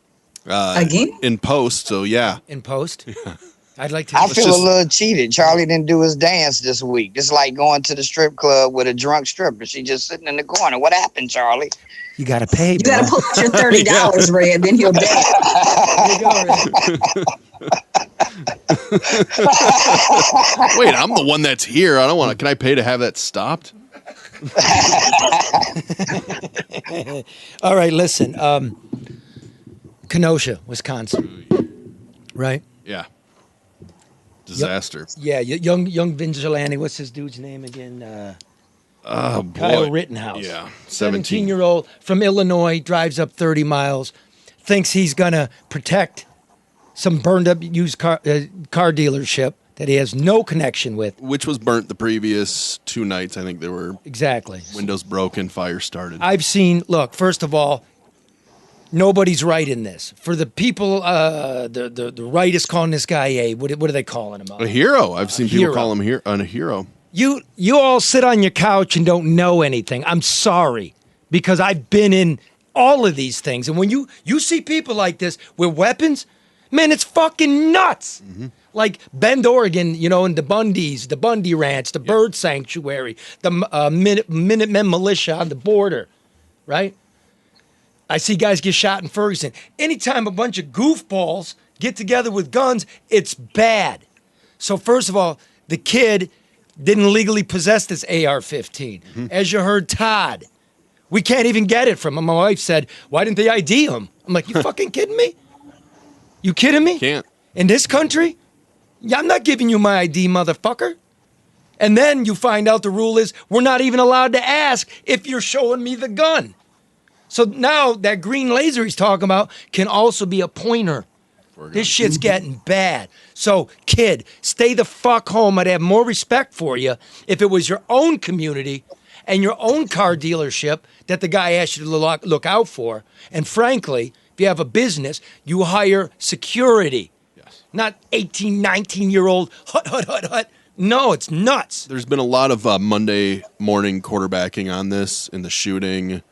Again? In post, so yeah. In post? Yeah. I'd like to. I feel a little cheated. Charlie didn't do his dance this week. It's like going to the strip club with a drunk stripper. She just sitting in the corner. What happened, Charlie? You got to pay. You got to pull out your $30, Red, then he'll dance. There you go, Red. Wait, I'm the one that's here. I don't want to. Can I pay to have that stopped? All right, listen. Kenosha, Wisconsin. Right? Yeah. Disaster. Yeah, young vigilante. What's his dude's name again? Oh, boy. Kyle Rittenhouse. Yeah, 17. 17-year-old from Illinois, drives up 30 miles, thinks he's going to protect some burned up used car dealership that he has no connection with. Which was burnt the previous 2 nights. I think there were Exactly. windows broken, fire started. I've seen, look, first of all, nobody's right in this. For the people, the right is calling this guy what are they calling him? A hero. I've seen people hero. call him a hero. You all sit on your couch and don't know anything. I'm sorry, because I've been in all of these things. And when you see people like this with weapons, man, it's fucking nuts. Mm-hmm. Like Bend, Oregon, and the Bundys, the Bundy Ranch, the Bird Sanctuary, the Minutemen militia on the border, right? I see guys get shot in Ferguson. Anytime a bunch of goofballs get together with guns, it's bad. So first of all, the kid didn't legally possess this AR-15. Mm-hmm. As you heard, Todd, we can't even get it from him. My wife said, why didn't they ID him? I'm like, you fucking kidding me? You kidding me? Can't. In this country? Yeah, I'm not giving you my ID, motherfucker. And then you find out the rule is we're not even allowed to ask if you're showing me the gun. So now that green laser he's talking about can also be a pointer. This shit's getting bad. So, kid, stay the fuck home. I'd have more respect for you if it was your own community and your own car dealership that the guy asked you to look out for. And frankly, if you have a business, you hire security. Yes. Not 18, 19-year-old hut. No, it's nuts. There's been a lot of Monday morning quarterbacking on this in the shooting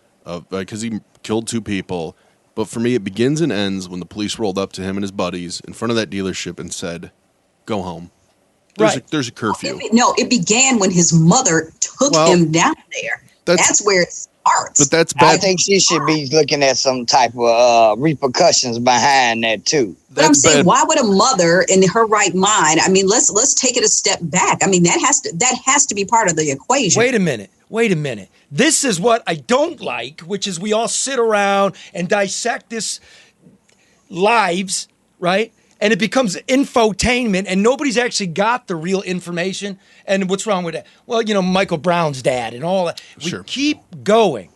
because he killed 2 people. But for me, it begins and ends when the police rolled up to him and his buddies in front of that dealership and said, go home. There's a curfew. It began when his mother took him down there. That's where it starts. But that's bad. I think she should be looking at some type of repercussions behind that, too. But I'm saying, why would a mother in her right mind? I mean, let's take it a step back. I mean, that has to be part of the equation. Wait a minute. This is what I don't like, which is we all sit around and dissect this lives, right? And it becomes infotainment, and nobody's actually got the real information. And what's wrong with that? Well, Michael Brown's dad and all that. We keep going.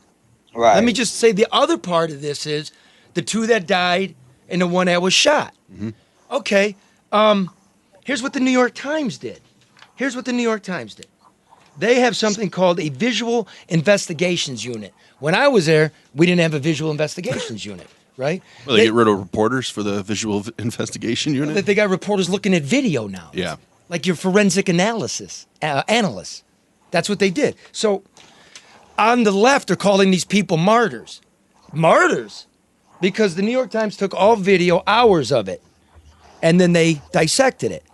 Right. Let me just say the other part of this is the 2 that died and the 1 that was shot. Mm-hmm. Okay. Here's what the New York Times did. They have something called a visual investigations unit. When I was there, we didn't have a visual investigations unit, right? Well, they get rid of reporters for the visual investigation unit? They got reporters looking at video now. Yeah. Like your forensic analysts. That's what they did. So on the left, they're calling these people martyrs. Martyrs? Because the New York Times took all video, hours of it, and then they dissected it.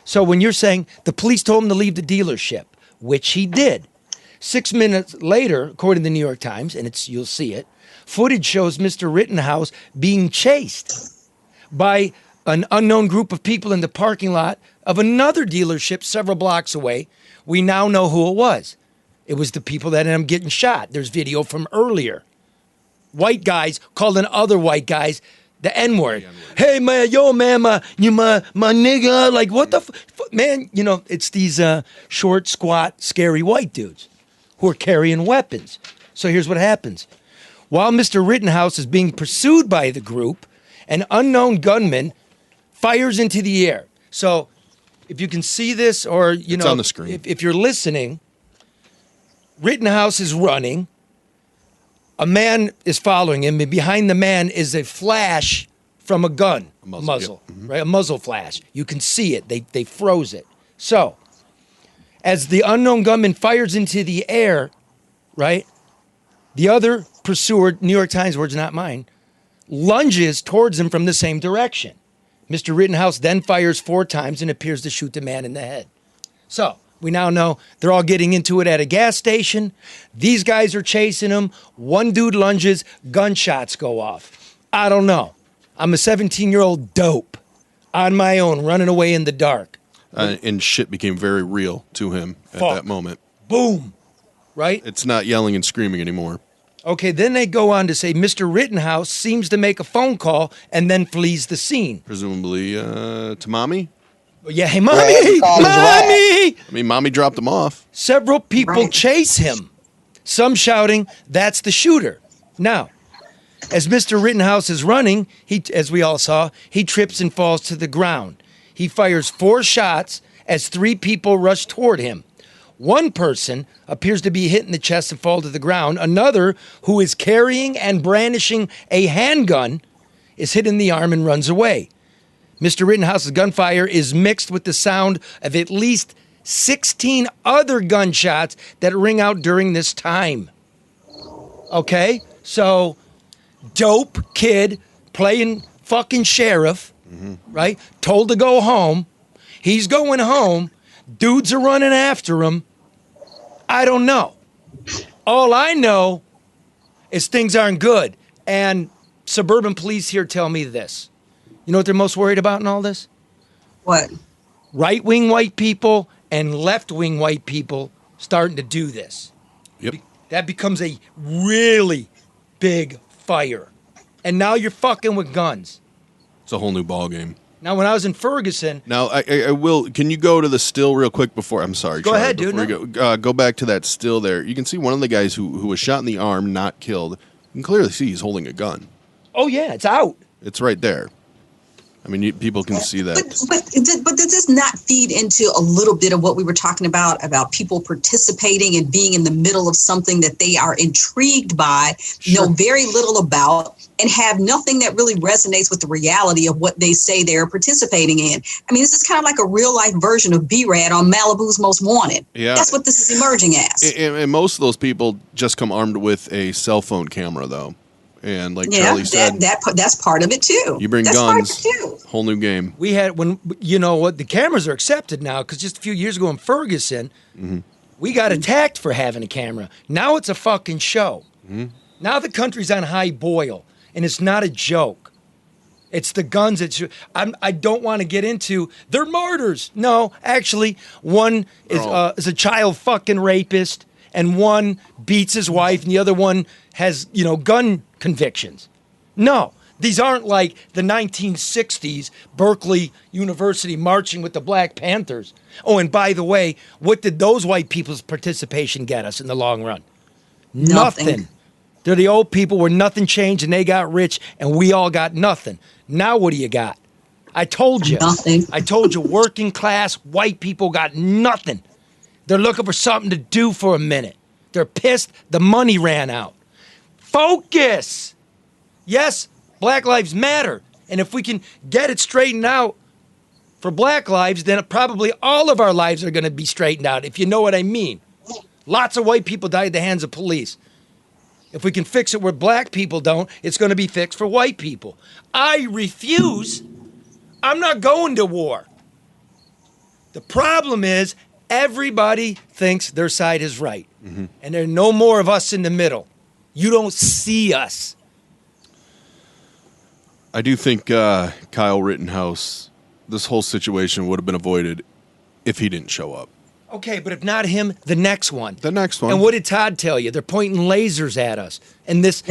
So when you're saying the police told him to leave the dealership, which he did. 6 minutes later, according to the New York Times, and you'll see it, footage shows Mr. Rittenhouse being chased by an unknown group of people in the parking lot of another dealership several blocks away. We now know who it was. It was the people that ended up getting shot. There's video from earlier. White guys calling other white guys the N-word. Hey, man, my nigga. Like, what the man, it's these short, squat, scary white dudes who are carrying weapons. So here's what happens. While Mr. Rittenhouse is being pursued by the group, an unknown gunman fires into the air. So if you can see this or, it's on the screen. If you're listening, Rittenhouse is running. A man is following him, and behind the man is a flash from a gun, muzzle, yep. Mm-hmm. Right? A muzzle flash. You can see it. They froze it. So, as the unknown gunman fires into the air, right, the other pursuer, New York Times words, not mine, lunges towards him from the same direction. Mr. Rittenhouse then fires 4 times and appears to shoot the man in the head. So, we now know they're all getting into it at a gas station. These guys are chasing him. One dude lunges, gunshots go off. I don't know. I'm a 17-year-old dope on my own, running away in the dark. And shit became very real to him at that moment. Boom. Right? It's not yelling and screaming anymore. Okay, then they go on to say Mr. Rittenhouse seems to make a phone call and then flees the scene. Presumably to mommy? Yeah, hey, Well, mommy, college mommy. I mean, mommy dropped him off. Several people chase him, some shouting, "That's the shooter." Now, as Mr. Rittenhouse is running, as we all saw, he trips and falls to the ground. He fires 4 shots as 3 people rush toward him. One person appears to be hit in the chest and fall to the ground. Another, who is carrying and brandishing a handgun, is hit in the arm and runs away. Mr. Rittenhouse's gunfire is mixed with the sound of at least 16 other gunshots that ring out during this time. Okay? So, dope kid playing fucking sheriff, right? Told to go home. He's going home. Dudes are running after him. I don't know. All I know is things aren't good. And suburban police here tell me this. You know what they're most worried about in all this? What? Right-wing white people and left-wing white people starting to do this. Yep. That becomes a really big fire. And now you're fucking with guns. It's a whole new ball game. Now, when I was in Ferguson... Now, I will... Can you go to the still real quick before... I'm sorry, Go Charlie, ahead, dude. before we go back to that still there. You can see one of the guys who was shot in the arm, not killed. You can clearly see he's holding a gun. Oh, yeah, it's out. It's right there. I mean, people can see that. But does this not feed into a little bit of what we were talking about people participating and being in the middle of something that they are intrigued by, know very little about, and have nothing that really resonates with the reality of what they say they're participating in? I mean, this is kind of like a real life version of B-Rad on Malibu's Most Wanted. Yeah. That's what this is emerging as. And most of those people just come armed with a cell phone camera, though. And like Charlie said, that's part of it too. You bring guns, whole new game. We had the cameras are accepted now because just a few years ago in Ferguson, we got attacked for having a camera. Now it's a fucking show. Now the country's on high boil, and it's not a joke. It's the guns that I don't want to get into. They're martyrs. No, actually, one is a child fucking rapist, and one beats his wife, and the other one has gun convictions. No, these aren't like the 1960s Berkeley University marching with the Black Panthers. Oh, and by the way, what did those white people's participation get us in the long run? Nothing. They're the old people where nothing changed and they got rich and we all got nothing. Now what do you got? I told you. Nothing. I told you working class white people got nothing. They're looking for something to do for a minute. They're pissed the money ran out. Focus! Yes, Black Lives Matter. And if we can get it straightened out for Black lives, then probably all of our lives are going to be straightened out, if you know what I mean. Lots of white people died at the hands of police. If we can fix it where Black people don't, it's going to be fixed for white people. I refuse. I'm not going to war. The problem is everybody thinks their side is right. And there are no more of us in the middle. You don't see us. I do think Kyle Rittenhouse, this whole situation would have been avoided if he didn't show up. Okay, but if not him, the next one. The next one. And what did Todd tell you? They're pointing lasers at us. And this,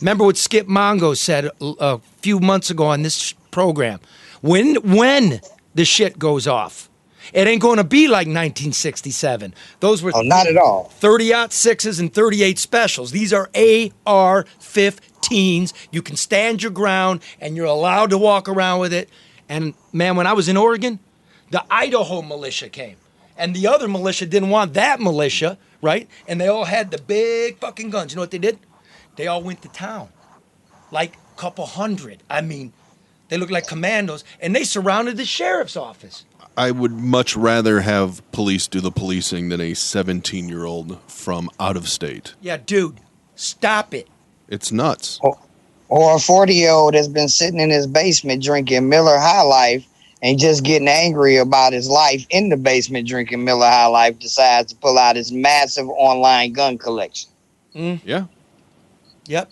remember what Skip Mongo said a few months ago on this program. When the shit goes off, it ain't going to be like 1967. Those were not at all. 30-06s and 38 specials. These are AR-15s. You can stand your ground, and you're allowed to walk around with it. And, man, when I was in Oregon, the Idaho militia came. And the other militia didn't want that militia, right? And they all had the big fucking guns. You know what they did? They all went to town. Like a couple hundred. I mean, they looked like commandos. And they surrounded the sheriff's office. I would much rather have police do the policing than a 17-year-old from out of state. Yeah, dude, stop it. It's nuts. Or a 40-year-old that's been sitting in his basement drinking Miller High Life and just getting angry about his life in the basement drinking Miller High Life decides to pull out his massive online gun collection. Yeah. Yep.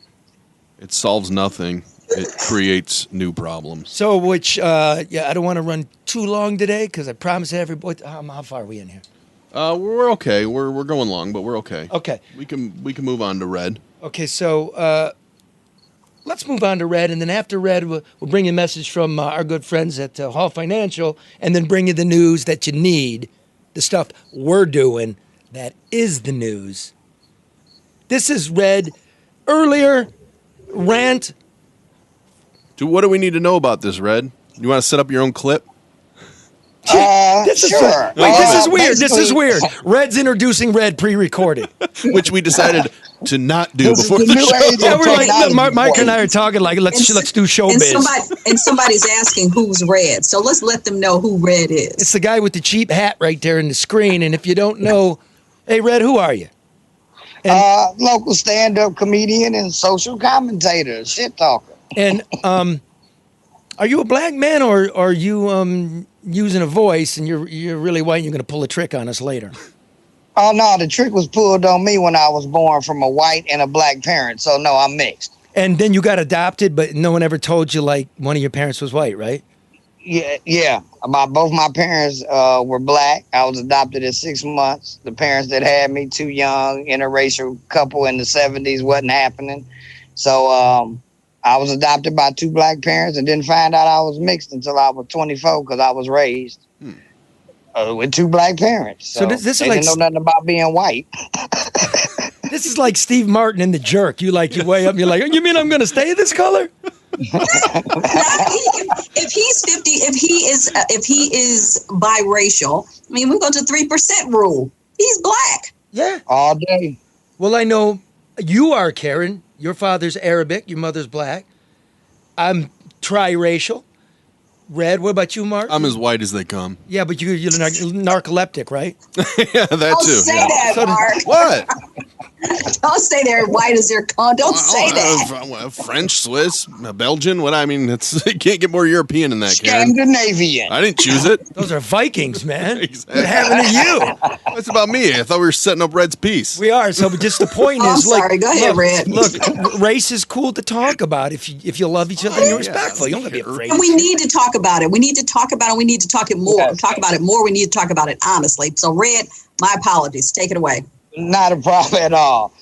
It solves nothing. It creates new problems. So, I don't want to run too long today because I promised everybody. How far are we in here? We're okay. We're going long, but we're okay. Okay. We can move on to red. Okay, so let's move on to Red, and then after Red, we'll bring you a message from our good friends at Hall Financial, and then bring you the news that you need, the stuff we're doing that is the news. This is Red. Earlier, rant. What do we need to know about this, Red? You want to set up your own clip? This sure. This is weird. This is weird. Red's introducing Red pre-recorded, which we decided to not do This is before the the new show. age of Yeah, we're like, technology, look, Mike boy. and I are talking like, let's do And showbiz. somebody's asking who's Red. So let's let them know who Red is. It's the guy with the cheap hat right there in the screen. And if you don't know, hey, Red, who are you? Local stand-up comedian and social commentator, shit talker. And are you a black man, or are you using a voice and you're really white and you're going to pull a trick on us later? Oh, no, the trick was pulled on me when I was born from a white and a black parent. So, no, I'm mixed. And then you got adopted, but no one ever told you, like, one of your parents was white, right? Yeah. Both my parents were black. I was adopted at 6 months. The parents that had me, too young, interracial couple in the 70s, wasn't happening. So I was adopted by 2 black parents and didn't find out I was mixed until I was 24 because I was raised with 2 black parents. So this is they like didn't know nothing about being white. This is like Steve Martin in The Jerk. You weigh up and you're like, you mean I'm going to stay this color? If he's 50, if he is biracial, I mean, we go to 3% rule. He's black. Yeah. All day. Well, I know you are, Karen. Your father's Arabic. Your mother's black. I'm triracial. Red, what about you, Mark? I'm as white as they come. Yeah, but you're narcoleptic, right? Yeah, that Don't too. say Yeah. that, Mark. What? Don't say they're white as their con. Don't say that. French, Swiss, Belgian. What I mean, you can't get more European than that, Karen. Scandinavian. I didn't choose it. Those are Vikings, man. Exactly. What happened to you? What's about me? I thought we were setting up Red's piece. We are. So, but just the point Oh, I'm is, like, sorry. Go ahead, Red. Look, race is cool to talk about if you love each other and you're respectful. You don't gotta be afraid. And we need to talk about it. We need to talk about it. We need to talk it more. Yes. Talk about it more. We need to talk about it honestly. So, Red, my apologies. Take it away. Not a problem at all.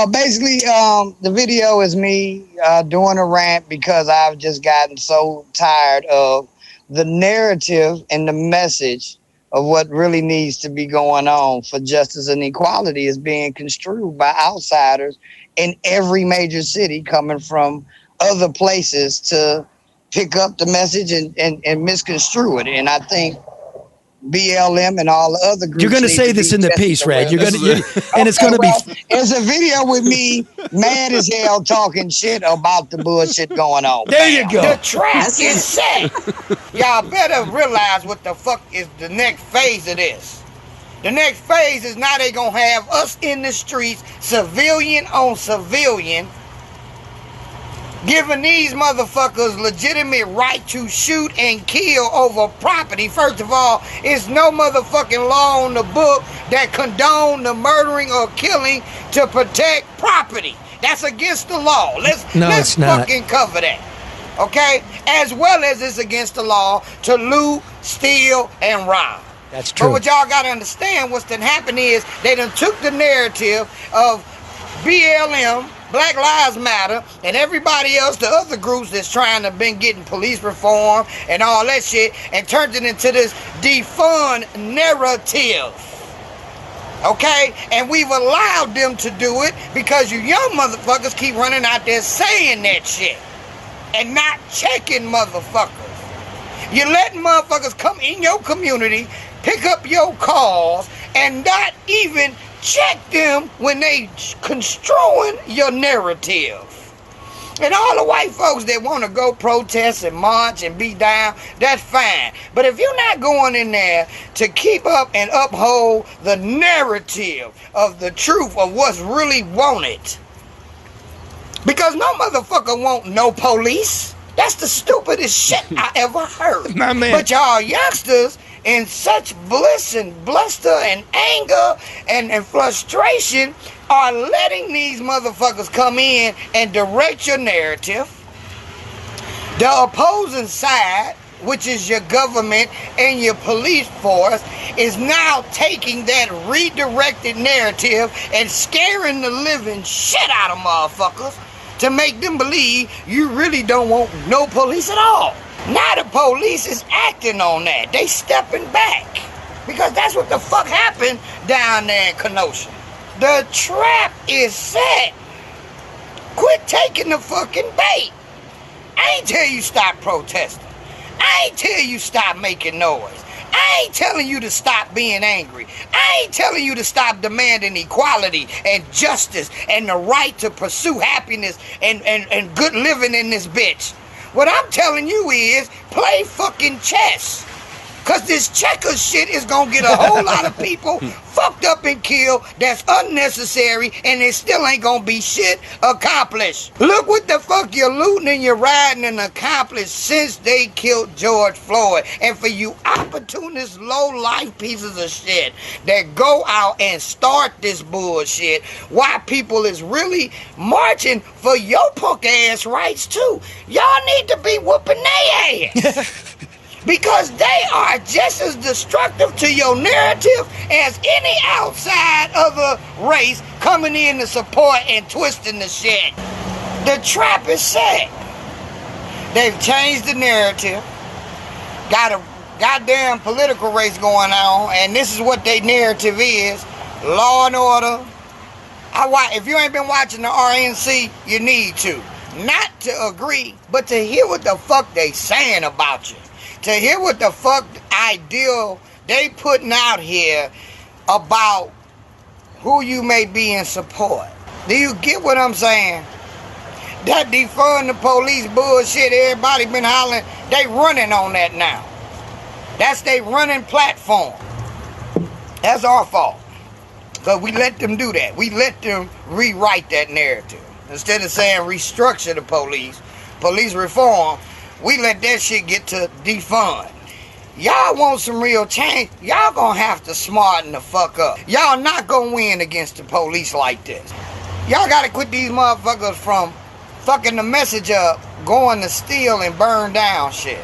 Basically, the video is me doing a rant because I've just gotten so tired of the narrative and the message of what really needs to be going on for justice and equality is being construed by outsiders in every major city coming from other places to pick up the message and misconstrue it. And I think BLM and all the other groups. You're going to say this in the piece, Red. You're going to, and it's going to be. It's a video with me, mad as hell, talking shit about the bullshit going on. There you go. The trap is set. Y'all better realize what the fuck is the next phase of this. The next phase is now they gonna have us in the streets, civilian on civilian, giving these motherfuckers legitimate right to shoot and kill over property. First of all, it's no motherfucking law on the book that condone the murdering or killing to protect property. That's against the law. Let's it's not. fucking cover that. Okay? As well as it's against the law to loot, steal, and rob. That's true. But what y'all gotta understand, what's done happened is they done took the narrative of BLM, Black Lives Matter, and everybody else, the other groups that's trying to been getting police reform and all that shit, and turned it into this defund narrative. Okay? And we've allowed them to do it because you young motherfuckers keep running out there saying that shit and not checking motherfuckers. You're letting motherfuckers come in your community, pick up your calls, and not even check them when they construing your narrative. And all the white folks that want to go protest and march and be down, that's fine. But if you're not going in there to keep up and uphold the narrative of the truth of what's really wanted, because no motherfucker want no police. That's the stupidest shit I ever heard. My man. But y'all youngsters, in such bliss and bluster and anger and frustration, are letting these motherfuckers come in and direct your narrative. The opposing side, which is your government and your police force, is now taking that redirected narrative and scaring the living shit out of motherfuckers to make them believe you really don't want no police at all. Now the police is acting on that. They stepping back. Because that's what the fuck happened down there in Kenosha. The trap is set. Quit taking the fucking bait. I ain't tell you stop protesting. I ain't tell you stop making noise. I ain't telling you to stop being angry. I ain't telling you to stop demanding equality and justice and the right to pursue happiness and good living in this bitch. What I'm telling you is play fucking chess. Because this checkers shit is going to get a whole lot of people fucked up and killed that's unnecessary, and it still ain't going to be shit accomplished. Look what the fuck you're looting and you're riding and accomplished since they killed George Floyd. And for you opportunist, low-life pieces of shit that go out and start this bullshit, why people is really marching for your punk-ass rights, too. Y'all need to be whooping their ass. Because they are just as destructive to your narrative as any outside other race coming in to support and twisting the shit. The trap is set. They've changed the narrative. Got a goddamn political race going on, and this is what their narrative is. Law and order. If you ain't been watching the RNC, you need to. Not to agree, but to hear what the fuck they saying about you. To hear what the fuck ideal they putting out here about who you may be in support. Do you get what I'm saying? That defund the police bullshit, everybody been hollering, they running on that now. That's their running platform. That's our fault. Because we let them do that. We let them rewrite that narrative. Instead of saying restructure the police reform, we let that shit get to defund. Y'all want some real change? Y'all gonna have to smarten the fuck up. Y'all not gonna win against the police like this. Y'all gotta quit these motherfuckers from fucking the message up, going to steal and burn down shit.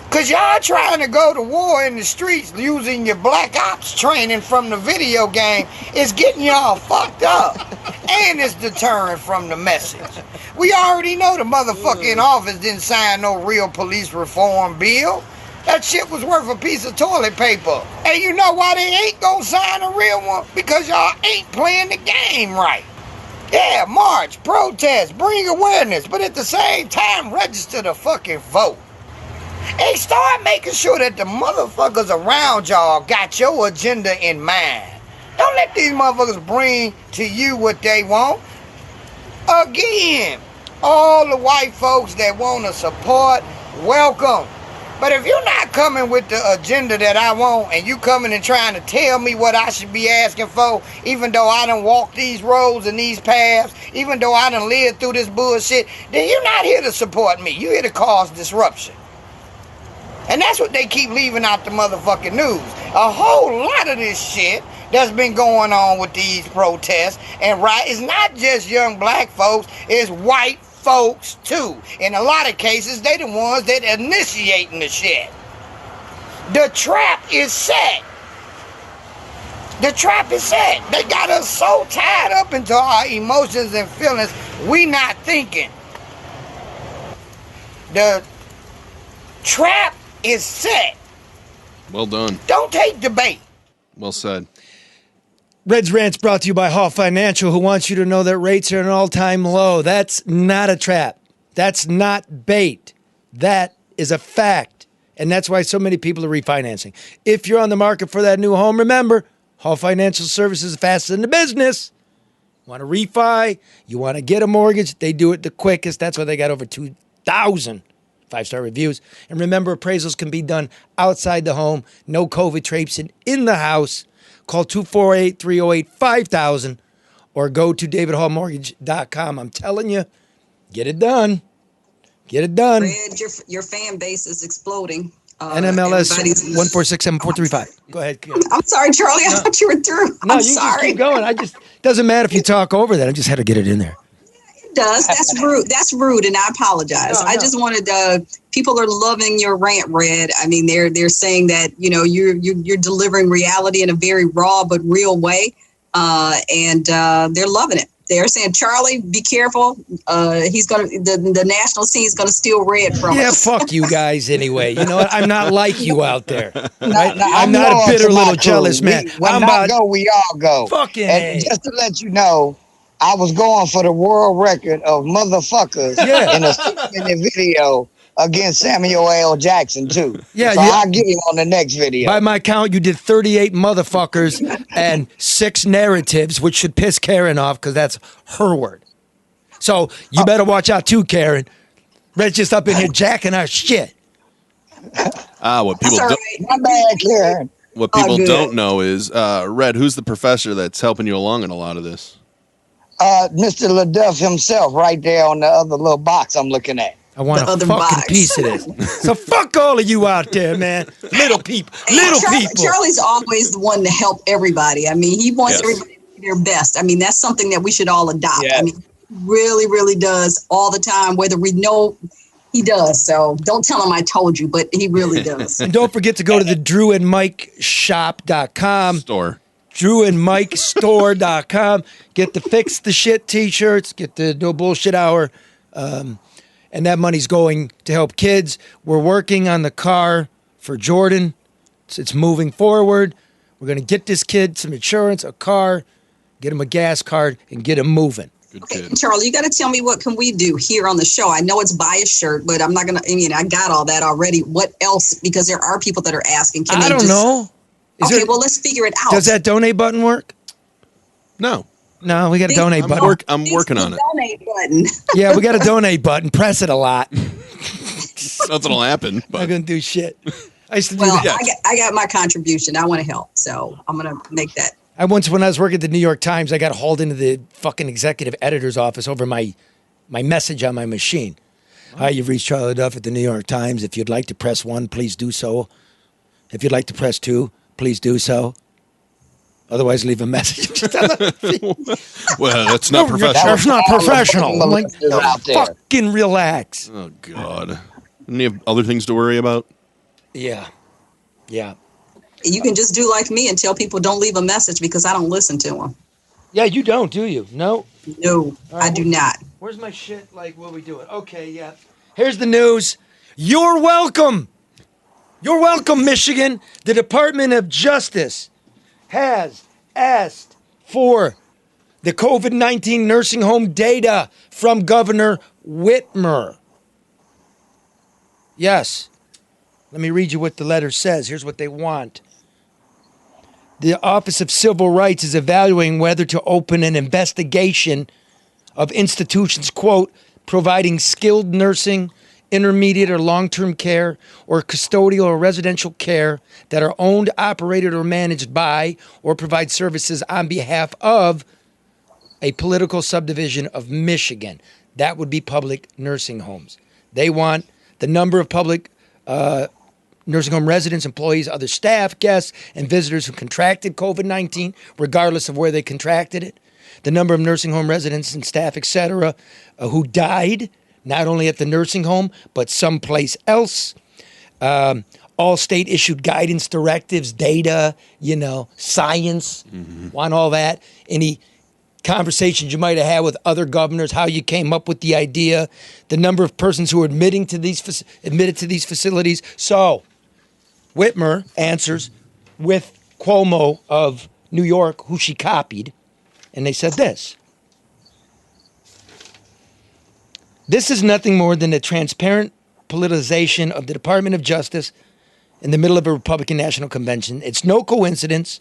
Cause y'all trying to go to war in the streets using your black ops training from the video game is getting y'all fucked up. And it's deterring from the message. We already know the motherfucker in office didn't sign no real police reform bill. That shit was worth a piece of toilet paper. And you know why they ain't gonna sign a real one? Because y'all ain't playing the game right. Yeah, march, protest, bring awareness, but at the same time, register the fucking vote. And start making sure that the motherfuckers around y'all got your agenda in mind. Don't let these motherfuckers bring to you what they want. Again, all the white folks that want to support, welcome. But if you're not coming with the agenda that I want, and you coming and trying to tell me what I should be asking for, even though I done walked these roads and these paths, even though I done lived through this bullshit, then you're not here to support me. You're here to cause disruption. And that's what they keep leaving out the motherfucking news. A whole lot of this shit that's been going on with these protests, and right, it's not just young black folks, it's white folks too. In a lot of cases, they the ones that initiating the shit. The trap is set. The trap is set. They got us so tied up into our emotions and feelings, we not thinking. The trap is set. Well done. Don't take the bait. Well said. Red's Rant's brought to you by Hall Financial, who wants you to know that rates are at an all-time low. That's not a trap. That's not bait. That is a fact. And that's why so many people are refinancing. If you're on the market for that new home, remember, Hall Financial Services is faster than the business. Want to refi? You want to get a mortgage? They do it the quickest. That's why they got over 2,000 5-star reviews. And remember, appraisals can be done outside the home. No COVID traipsing in the house. Call 248-308-5000 or go to davidhallmortgage.com. I'm telling you, get it done. Get it done. Red, your fan base is exploding. NMLS 1467435. Go ahead. I'm sorry, Charlie. I thought you were through. No, I'm you sorry. just keep going. Doesn't matter if you talk over that. I just had to get it in there. Does. That's rude. That's rude, and I apologize. No. I just wanted people are loving your rant, Red. I mean, they're saying that you're delivering reality in a very raw but real way, and they're loving it. They're saying, Charlie, be careful. The national scene is gonna steal red from us. Yeah, fuck you guys anyway. You know what? I'm not like you out there. Right? I'm I'm not a loyal bitter to my little crew. jealous man. When I'm I about go, we all go. fucking And A. just to let you know, I was going for the world record of motherfuckers Yeah. in a 6-minute video against Samuel L. Jackson too. Yeah, so yeah. I'll get him on the next video. By my count, you did 38 motherfuckers and 6 narratives, which should piss Karen off because that's her word. So you better watch out too, Karen. Red's just up in here jacking our shit. What people That's all don't, right. My bad, Karen. what people good. don't know is, Red, who's the professor that's helping you along in a lot of this? Mr. LeDuff himself, right there on the other little box I'm looking at. I want The a other fucking box. piece of this. So fuck all of you out there, man. Little people. Hey, Little people. Charlie's always the one to help everybody. I mean, he wants Yes. everybody to do their best. I mean, that's something that we should all adopt. Yeah. I mean, he really, really does all the time, whether we know he does. So don't tell him I told you, but he really does. And don't forget to go to the drewandmikeshop.com. Store. drewandmikestore.com. Get the Fix the Shit t-shirts. Get the No Bullshit Hour. And that money's going to help kids. We're working on the car for Jordan. It's moving forward. We're going to get this kid some insurance, a car, get him a gas card, and get him moving. Good Okay, kid. Charlie, you got to tell me what can we do here on the show. I know it's buy a shirt, but I'm not going to, I mean, I got all that already. What else? Because there are people that are asking. Can I they don't just, know. Okay, well, let's figure it out. Does that donate button work? No. No, we got a Big- donate I'm, button. I'm working on it. Donate button. Yeah, we got a donate button. Press it a lot. Nothing'll happen. Not But going to do shit. I used to do Well, that. I got my contribution. I want to help, so I'm going to make that. When I was working at the New York Times, I got hauled into the fucking executive editor's office over my message on my machine. Hi, you've reached Charlie LeDuff at the New York Times. If you'd like to press 1, please do so. If you'd like to press 2, please do so. Otherwise, leave a message. well, that's not professional. That's not professional. I'm like, Molesters out there. fucking relax. Oh God. And you have other things to worry about? Yeah. Yeah. You can just do like me and tell people don't leave a message because I don't listen to them. Yeah, you don't, do you? No. No, I do not. Where's my shit? Like, what are we doing? Okay, yeah. Here's the news. You're welcome. You're welcome, Michigan. The Department of Justice has asked for the COVID-19 nursing home data from Governor Whitmer. Yes. Let me read you what the letter says. Here's what they want. The Office of Civil Rights is evaluating whether to open an investigation of institutions, quote, providing skilled nursing, intermediate or long-term care, or custodial or residential care that are owned, operated, or managed by, or provide services on behalf of a political subdivision of Michigan. That would be public nursing homes. They want the number of public nursing home residents, employees, other staff, guests, and visitors who contracted COVID-19, regardless of where they contracted it. The number of nursing home residents and staff, etc., who died, not only at the nursing home, but someplace else. All state-issued guidance, directives, data, science, want all that. Any conversations you might have had with other governors, how you came up with the idea, the number of persons who are admitted to these facilities. So, Whitmer answers with Cuomo of New York, who she copied, and they said this. This is nothing more than a transparent politicization of the Department of Justice in the middle of a Republican National Convention. It's no coincidence.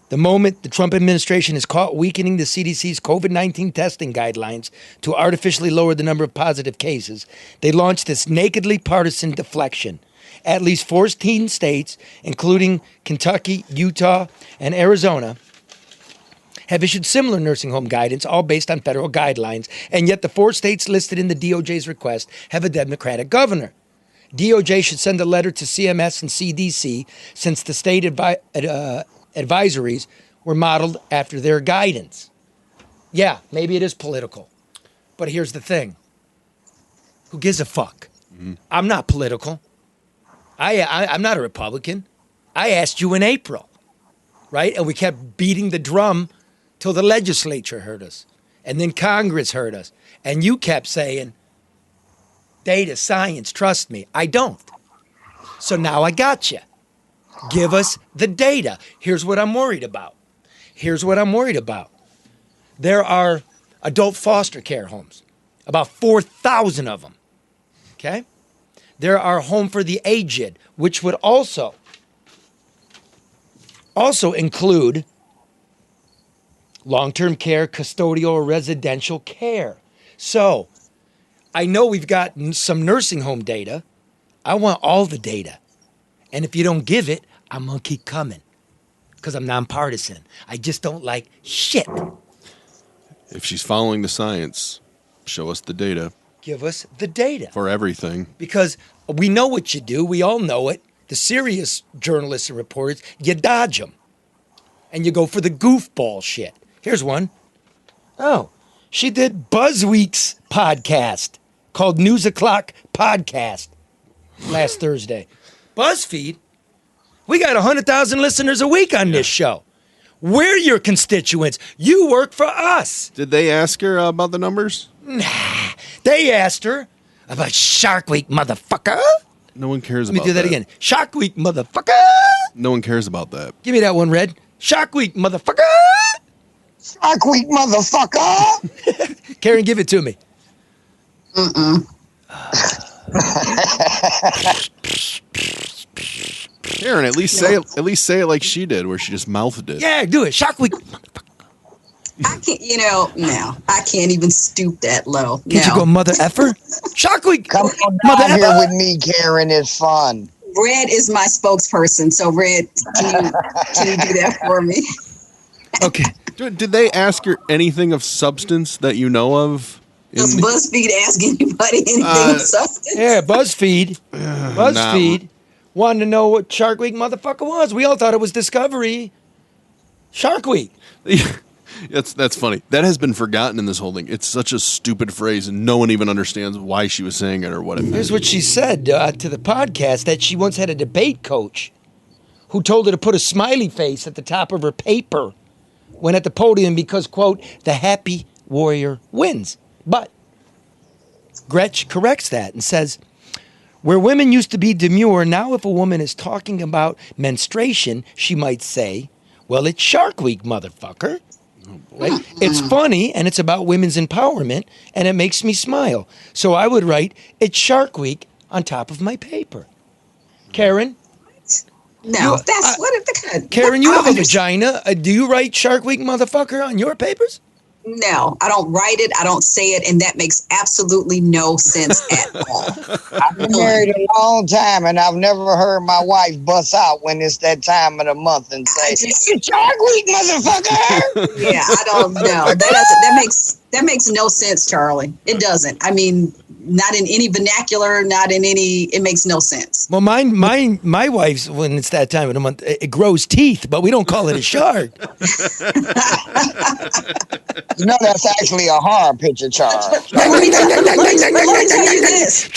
The moment the Trump administration is caught weakening the CDC's COVID-19 testing guidelines to artificially lower the number of positive cases, they launched this nakedly partisan deflection. At least 14 states, including Kentucky, Utah, and Arizona, have issued similar nursing home guidance, all based on federal guidelines, and yet the 4 states listed in the DOJ's request have a Democratic governor. DOJ should send a letter to CMS and CDC since the state advisories were modeled after their guidance. Yeah, maybe it is political, but here's the thing. Who gives a fuck? I'm not political. I'm not a Republican. I asked you in April, right? And we kept beating the drum till the legislature heard us. And then Congress heard us. And you kept saying, data, science, trust me. I don't. So now I got you. Give us the data. Here's what I'm worried about. There are adult foster care homes, about 4,000 of them. Okay? There are home for the aged, which would also include long-term care, custodial, or residential care. So I know we've got some nursing home data. I want all the data. And if you don't give it, I'm going to keep coming because I'm nonpartisan. I just don't like shit. If she's following the science, show us the data. Give us the data. For everything. Because we know what you do. We all know it. The serious journalists and reporters, you dodge them. And you go for the goofball shit. Here's one. Oh, she did Buzzweek's podcast called News O'Clock Podcast last Thursday. BuzzFeed? We got 100,000 listeners a week on this show. We're your constituents. You work for us. Did they ask her about the numbers? Nah. They asked her about Shark Week, motherfucker. No one cares Let me about do that that again. Shark Week, motherfucker. No one cares about that. Give me that one, Red. Shark Week, motherfucker. Shark Week, motherfucker. Karen, give it to me. Karen, at least say it like she did, where she just mouthed it. Yeah, do it. Shark Week. I can't, no, I can't even stoop that low. Can't you go mother effer? Shark Week. Come on mother down here effer. with me, Karen. It's fun. Red is my spokesperson, so Red, can you do that for me? Okay. Did they ask her anything of substance that you know of? Does BuzzFeed ask anybody anything of substance? Yeah, BuzzFeed. BuzzFeed wanted to know what Shark Week motherfucker was. We all thought it was Discovery. Shark Week. That's funny. That has been forgotten in this whole thing. It's such a stupid phrase, and no one even understands why she was saying it or what it meant. Here's what she said to the podcast, that she once had a debate coach who told her to put a smiley face at the top of her paper when at the podium because, quote, the happy warrior wins. But Gretch corrects that and says, where women used to be demure, now if a woman is talking about menstruation, she might say, well, it's Shark Week, motherfucker. Right? It's funny, and it's about women's empowerment, and it makes me smile. So I would write, it's Shark Week on top of my paper. Karen? No, that's what it. Karen, you have a vagina. Do you write Shark Week, motherfucker, on your papers? No, I don't write it. I don't say it, and that makes absolutely no sense at all. I've been married a long time, and I've never heard my wife bust out when it's that time of the month and say, "It's Shark Week, motherfucker." Yeah, I don't know. That makes no sense, Charlie. It doesn't. I mean, not in any vernacular, not in any. It makes no sense. Well, my wife's, when it's that time of the month, it grows teeth, but we don't call it a shark. No, that's actually a horror picture, Charles. Let me tell you this.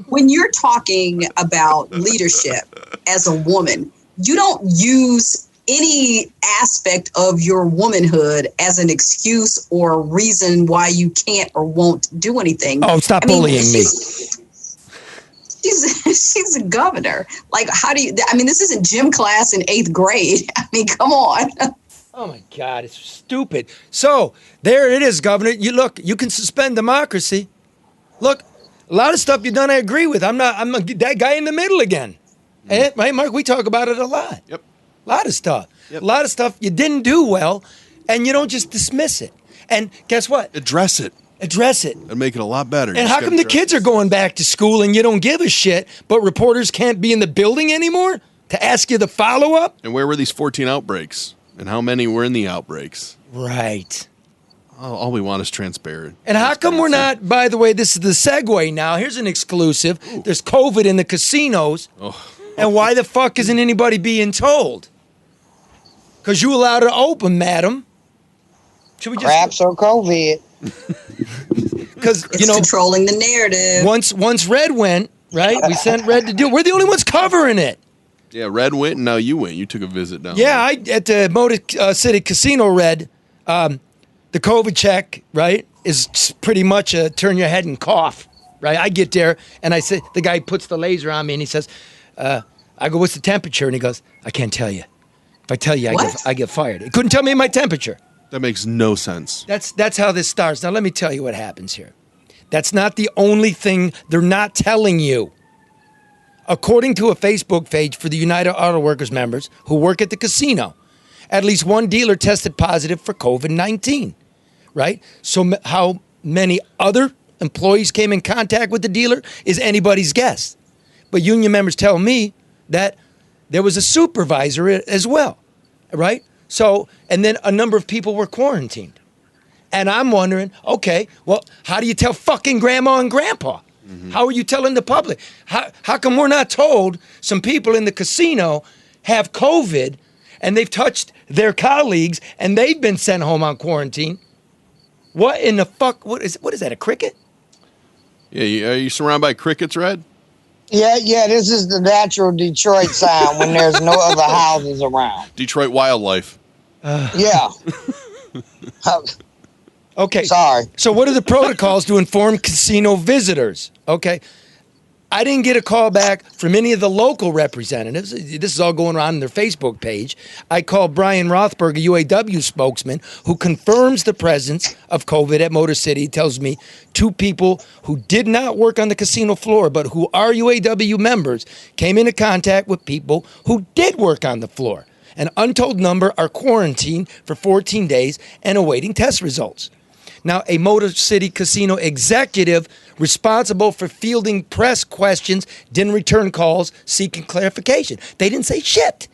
When you're talking about leadership as a woman, you don't use any aspect of your womanhood as an excuse or reason why you can't or won't do anything. Oh, stop bullying me. She's a governor. Like, how do you? I mean, this isn't gym class in 8th grade. I mean, come on. Oh my God, it's stupid. So there it is, Governor. You can suspend democracy. Look, a lot of stuff you've done, I agree with. I'm that guy in the middle again. And, right, Mark, we talk about it a lot. Yep. A lot of stuff. Yep. A lot of stuff you didn't do well, and you don't just dismiss it. And guess what? Address it. And make it a lot better. And how come the kids are going back to school and you don't give a shit, but reporters can't be in the building anymore to ask you the follow-up? And where were these 14 outbreaks? And how many were in the outbreaks? Right. All we want is transparent. And how come we're not, by the way, this is the segue now. Here's an exclusive. There's COVID in the casinos. Oh. And why the fuck isn't anybody being told? Because you allowed it open, madam. Should we just... Craps or COVID. Because, it's controlling the narrative. Once Red went, right? We sent Red to do it. We're the only ones covering it. Yeah, Red went, and now you went. You took a visit down there. At the Motor City Casino, Red, The COVID check, right, is pretty much a turn your head and cough, right? I get there, and I say, the guy puts the laser on me, and he says, I go, what's the temperature? And he goes, I can't tell you. If I tell you, I get fired. He couldn't tell me my temperature. That makes no sense. That's how this starts. Now, let me tell you what happens here. That's not the only thing they're not telling you. According to a Facebook page for the United Auto Workers members who work at the casino, at least one dealer tested positive for COVID-19, right? So how many other employees came in contact with the dealer is anybody's guess. But union members tell me that there was a supervisor as well, right? So, and then a number of people were quarantined. And I'm wondering, okay, well, how do you tell fucking grandma and grandpa? Mm-hmm. How are you telling the public? How come we're not told some people in the casino have COVID and they've touched their colleagues and they've been sent home on quarantine? What in the fuck? What is that, a cricket? Yeah, are you surrounded by crickets, Red? Yeah, this is the natural Detroit sound when there's no other houses around. Detroit wildlife. Yeah. Okay. Sorry. So what are the protocols to inform casino visitors? Okay. I didn't get a call back from any of the local representatives. This is all going on in their Facebook page. I called Brian Rothberg, a UAW spokesman, who confirms the presence of COVID at Motor City. He tells me 2 people who did not work on the casino floor, but who are UAW members, came into contact with people who did work on the floor. An untold number are quarantined for 14 days and awaiting test results. Now, a Motor City Casino executive responsible for fielding press questions didn't return calls seeking clarification. They didn't say shit.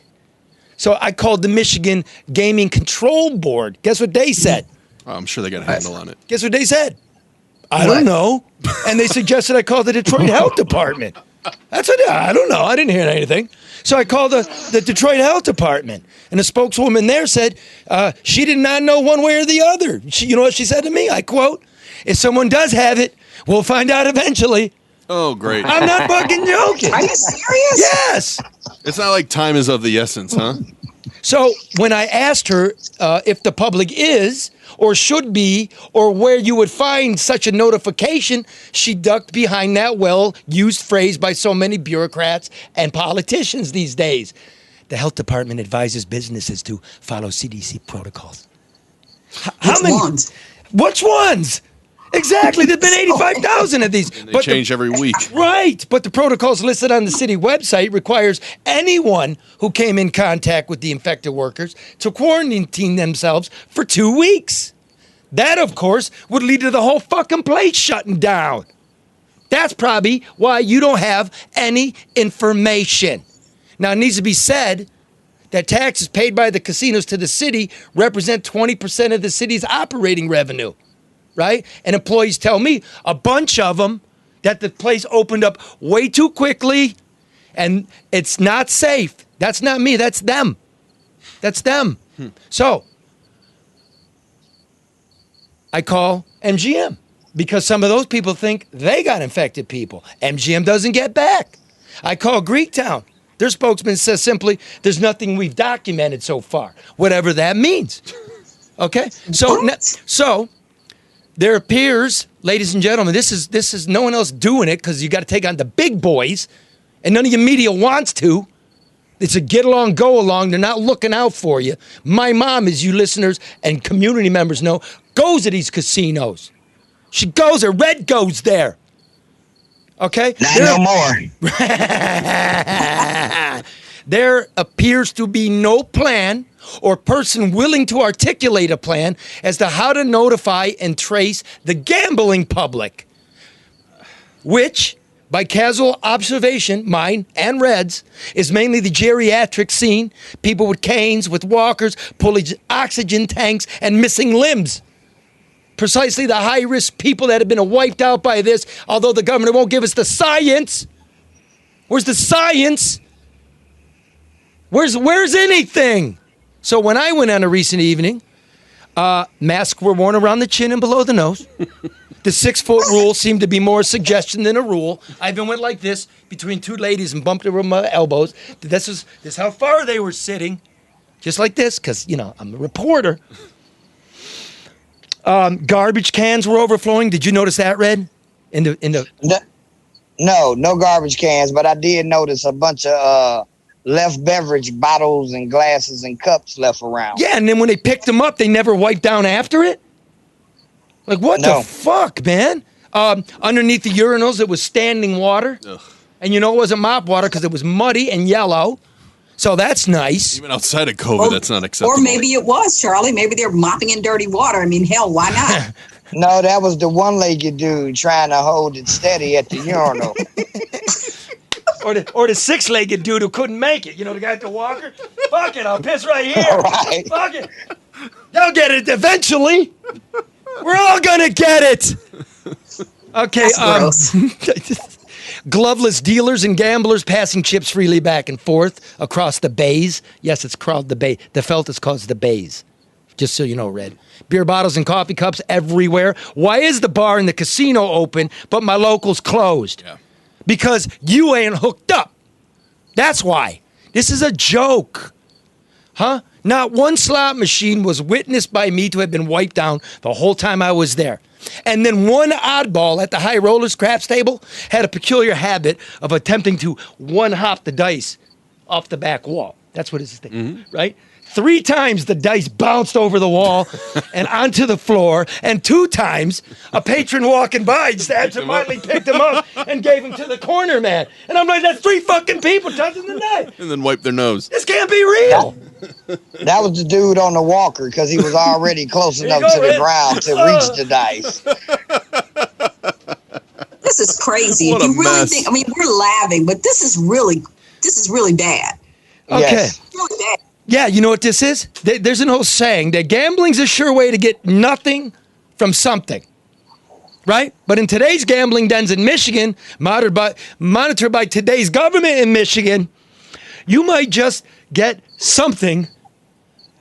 So I called the Michigan Gaming Control Board. Guess what they said? Oh, I'm sure they got a handle on it. Guess what they said? I don't know. And they suggested I call the Detroit Health Department. That's what I don't know. I didn't hear anything. So I called the Detroit Health Department, and the spokeswoman there said she did not know one way or the other. You know what she said to me? I quote, "If someone does have it, we'll find out eventually." Oh, great. I'm not fucking joking. Are you serious? Yes. It's not like time is of the essence, huh? So when I asked her if the public is or should be or where you would find such a notification, she ducked behind that well-used phrase by so many bureaucrats and politicians these days. The health department advises businesses to follow CDC protocols. Which ones? Which ones? Exactly. There've been 85,000 of these. And they change every week. Right. But the protocols listed on the city website requires anyone who came in contact with the infected workers to quarantine themselves for 2 weeks. That, of course, would lead to the whole fucking place shutting down. That's probably why you don't have any information. Now, it needs to be said that taxes paid by the casinos to the city represent 20% of the city's operating revenue. Right? And employees tell me, a bunch of them, that the place opened up way too quickly and it's not safe. That's not me. That's them. That's them. So I call MGM because some of those people think they got infected people. MGM doesn't get back. I call Greektown. Their spokesman says simply, there's nothing we've documented so far, whatever that means. Okay? So there appears, ladies and gentlemen, this is no one else doing it because you got to take on the big boys, and none of your media wants to. It's a get along, go along. They're not looking out for you. My mom, as you listeners and community members know, goes to these casinos. She goes there. Red goes there. Okay? Not no more. There appears to be no plan or person willing to articulate a plan as to how to notify and trace the gambling public, which, by casual observation, mine and Red's, is mainly the geriatric scene, people with canes, with walkers, pulling oxygen tanks, and missing limbs. Precisely the high-risk people that have been wiped out by this, although the government won't give us the science. Where's the science? Where's anything? So when I went on a recent evening, masks were worn around the chin and below the nose. The 6-foot rule seemed to be more a suggestion than a rule. I even went like this between 2 ladies and bumped over my elbows. This is how far they were sitting, just like this, because, I'm a reporter. Garbage cans were overflowing. Did you notice that, Red? No garbage cans, but I did notice a bunch of left beverage bottles and glasses and cups left around. Yeah, and then when they picked them up, they never wiped down after it? Like, what the fuck, man? Underneath the urinals, it was standing water. Ugh. And you know it wasn't mop water because it was muddy and yellow. So that's nice. Even outside of COVID, that's not acceptable. Or maybe it was, Charlie. Maybe they're mopping in dirty water. I mean, hell, why not? No, that was the one-legged dude trying to hold it steady at the urinal. or the six-legged dude who couldn't make it. You know, the guy at the walker? Fuck it, I'll piss right here. Right. Fuck it. They'll get it eventually. We're all gonna get it. Okay. Gloveless dealers and gamblers passing chips freely back and forth across the bays. Yes, it's called the bay. The felt is called the bays. Just so you know, Red. Beer bottles and coffee cups everywhere. Why is the bar and the casino open, but my local's closed? Yeah. Because you ain't hooked up. That's why. This is a joke. Huh? Not one slot machine was witnessed by me to have been wiped down the whole time I was there. And then one oddball at the high rollers craps table had a peculiar habit of attempting to one-hop the dice off the back wall. That's what his thing, right? 3 times the dice bounced over the wall and onto the floor, and 2 times a patron walking by just absentmindedly picked him up and gave him to the corner man. And I'm like, that's 3 fucking people touching the knife. And then wipe their nose. This can't be real. That was the dude on the walker because he was already close enough to the ground to reach the dice. This is crazy. What if a you really mess. think, I mean, we're laughing, but this is really bad. Okay. Yes. Really bad. Yeah, you know what this is? There's an old saying that gambling's a sure way to get nothing from something. Right? But in today's gambling dens in Michigan, monitored by today's government in Michigan, you might just get something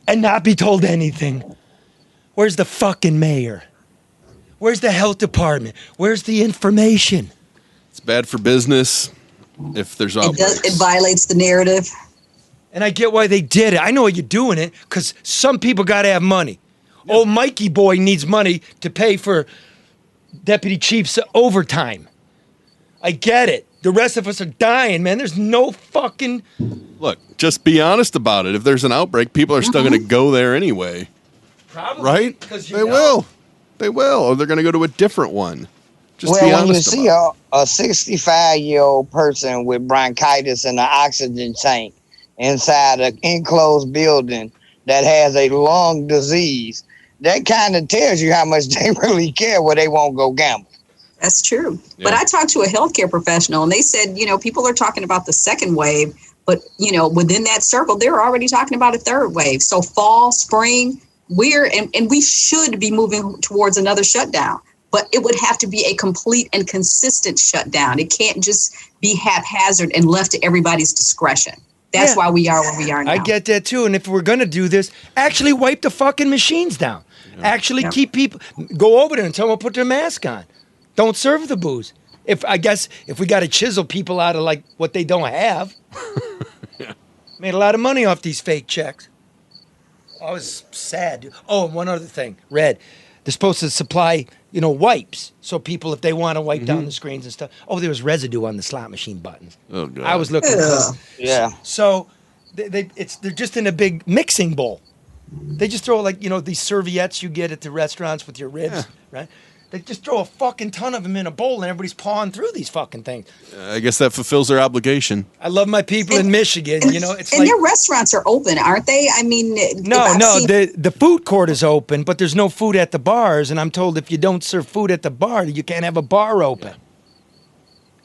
and not be told anything. Where's the fucking mayor? Where's the health department? Where's the information? It's bad for business if there's outbreaks. It violates the narrative. And I get why they did it. I know why you're doing it, because some people got to have money. Yeah. Old Mikey boy needs money to pay for Deputy Chief's overtime. I get it. The rest of us are dying, man. There's no fucking... Look, just be honest about it. If there's an outbreak, people are still going to go there anyway. Probably. Right? They will. They will. Or they're going to go to a different one. Just be honest when you see a 65-year-old person with bronchitis and an oxygen tank inside an enclosed building that has a lung disease, that kind of tells you how much they really care where they won't go gamble. That's true. Yeah. But I talked to a healthcare professional and they said, people are talking about the second wave, but, within that circle, they're already talking about a third wave. So fall, spring, and we should be moving towards another shutdown, but it would have to be a complete and consistent shutdown. It can't just be haphazard and left to everybody's discretion. That's why we are where we are now. I get that too. And if we're going to do this, actually wipe the fucking machines down. Yeah. Actually keep people, go over there and tell them to put their mask on. Don't serve the booze. If we got to chisel people out of like what they don't have. Yeah. Made a lot of money off these fake checks. I was sad, dude. Oh, and one other thing. Red, they're supposed to supply, wipes. So people, if they want to wipe down the screens and stuff. Oh, there was residue on the slot machine buttons. Oh, God. I was looking. Yeah. So they're just in a big mixing bowl. They just throw these serviettes you get at the restaurants with your ribs, right? They just throw a fucking ton of them in a bowl and everybody's pawing through these fucking things. I guess that fulfills their obligation. I love my people in Michigan. It's like their restaurants are open, aren't they? I mean, the food court is open, but there's no food at the bars. And I'm told if you don't serve food at the bar, you can't have a bar open. Yeah.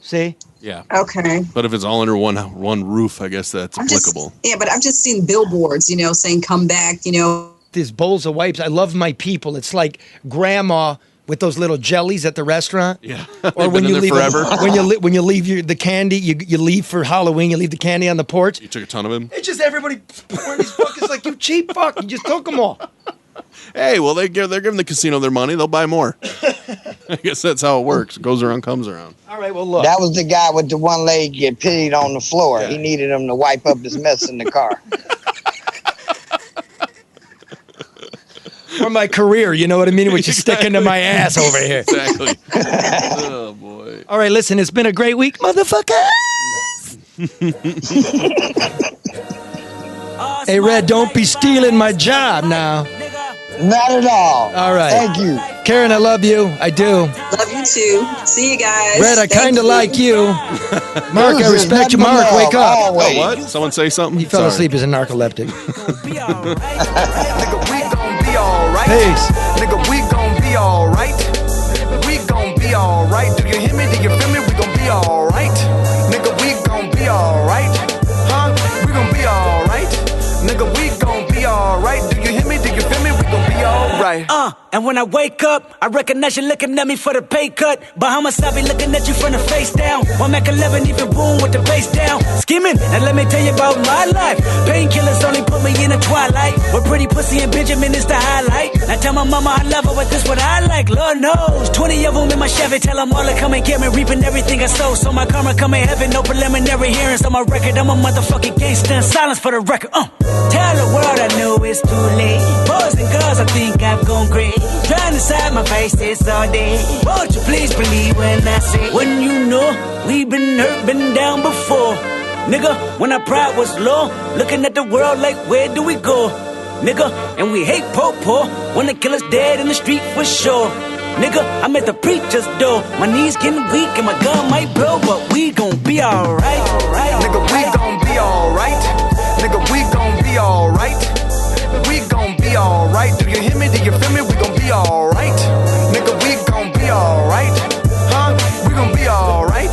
See? Yeah. Okay. But if it's all under one roof, I guess that's applicable. But I've just seen billboards, saying come back, These bowls of wipes. I love my people. It's like grandma with those little jellies at the restaurant. Yeah. Or when you leave forever. when you leave the candy, you leave for Halloween, you leave the candy on the porch. You took a ton of them? It's just everybody pouring these buckets like, you cheap fuck. You just took them all. Hey, well, they're giving the casino their money. They'll buy more. I guess that's how it works. Goes around, comes around. All right, well, look. That was the guy with the one leg get pitied on the floor. Yeah. He needed him to wipe up his mess in the car. Or my career, you know what I mean? Which is sticking to my ass over here. Exactly. Oh, boy. All right, listen, it's been a great week, motherfucker. Hey, Red, don't be stealing my job now. Not at all. All right. Thank you. Karen, I love you. I do. Love you too. See you guys. Red, I Thank kind of you. like you. Mark, I respect you. Mark, wake up. Oh, what? Someone say something? He fell asleep as a narcoleptic. Nigga, we gon' be alright. Peace. Nigga, we gon' be alright. We gon' be alright. Do you hear me? Do you feel me? We gon' be alright. Nigga, we gon' be alright. Huh? We gon' be alright. Nigga, we gon' be alright. Do you hear me? Do you feel me? We gon' be alright. And when I wake up, I recognize you looking at me for the pay cut. Bahamas, I be looking at you from the face down. One Mac 11, even boom with the bass down. Skimming, and let me tell you about my life. Painkillers only put me in the twilight. With pretty pussy and Benjamin is the highlight. I tell my mama I love her, but this what I like. Lord knows, 20 of them in my Chevy. Tell them all to come and get me, reaping everything I sow. So my karma come in heaven, no preliminary hearings on my record. I'm a motherfucking gangster, silence for the record. Tell the world I know it's too late. Boys and girls, I think I've gone crazy. Trying to side my face this all day. Won't you please believe when I say, when you know we've been hurt, been down before. Nigga, when our pride was low, looking at the world like, where do we go? Nigga, and we hate poor, when the killer's dead in the street for sure. Nigga, I'm at the preacher's door. My knees getting weak and my gun might blow, but we gon' be alright. Nigga, we gon' be alright. Nigga, we gon' be alright. We gon' be alright. Do you hear me? Do you feel me? We gon' be alright. Nigga, we gon' be alright. Huh? We gon' be alright.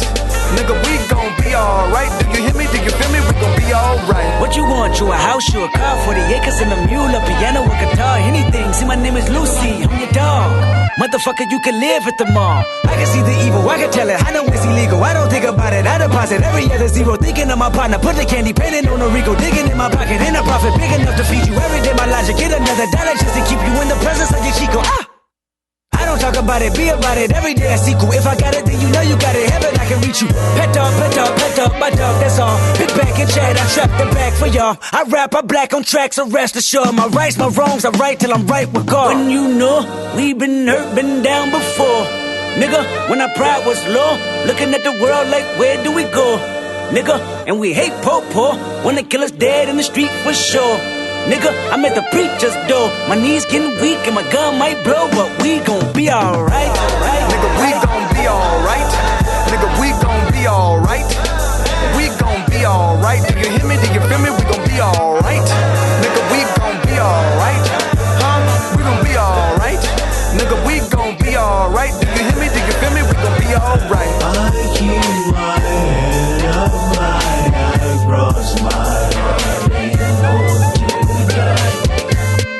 Nigga, we gon' be alright. Do you hear me? Do you feel me? We gon' be alright. What you want? You a house, you a car, 40 acres and a mule, a piano, a guitar, anything. See, my name is Lucy, I'm your dog. Motherfucker, you can live at the mall. I can see the evil, I can tell it. I know it's illegal, I don't think about it. I deposit every other zero, thinking of my partner. Put the candy painting on a Rico, digging in my pocket. In a profit big enough to feed you every day. My logic, get another dollar just to keep you in the presence of your Chico. I don't talk about it, be about it. Every day I see cool. If I got it, then you know you got it. Heaven, I can reach you. Pet dog, my dog, that's all. Big back and chat, I trap the back for y'all. I rap, I black on tracks, so rest assured. My rights, my wrongs, I right till I'm right with God. When you know we've been hurt, been down before. Nigga, when our pride was low, looking at the world like, where do we go? Nigga, and we hate poor, when the killer's dead in the street for sure. Nigga, I'm at the preacher's door. My knees getting weak and my gun might blow, but we gon' be alright. Nigga, we gon' be alright. Nigga, we gon' be alright. We gon' be alright. Do you hear me? Do you feel me? We gon' be alright. Nigga, we gon' be alright. Huh? We gon' be alright. Nigga, we gon' be alright. Do you hear me? Do you feel me? We gon' be alright. I keep my head up high, I cross my heart, ain't going to die.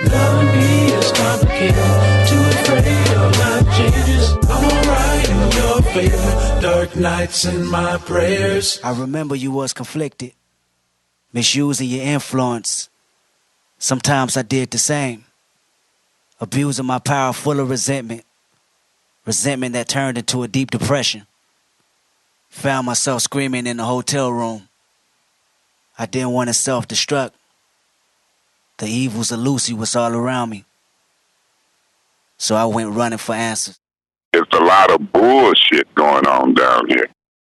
Loving me is complicated, too afraid of life changes. I'm alright in your favor, dark nights and my prayers. I remember you was conflicted, misusing your influence. Sometimes I did the same, abusing my power full of resentment that turned into a deep depression. Found myself screaming in the hotel room. I didn't want to self-destruct. The evils of Lucy was all around me. So I went running for answers. There's a lot of bullshit going on down here.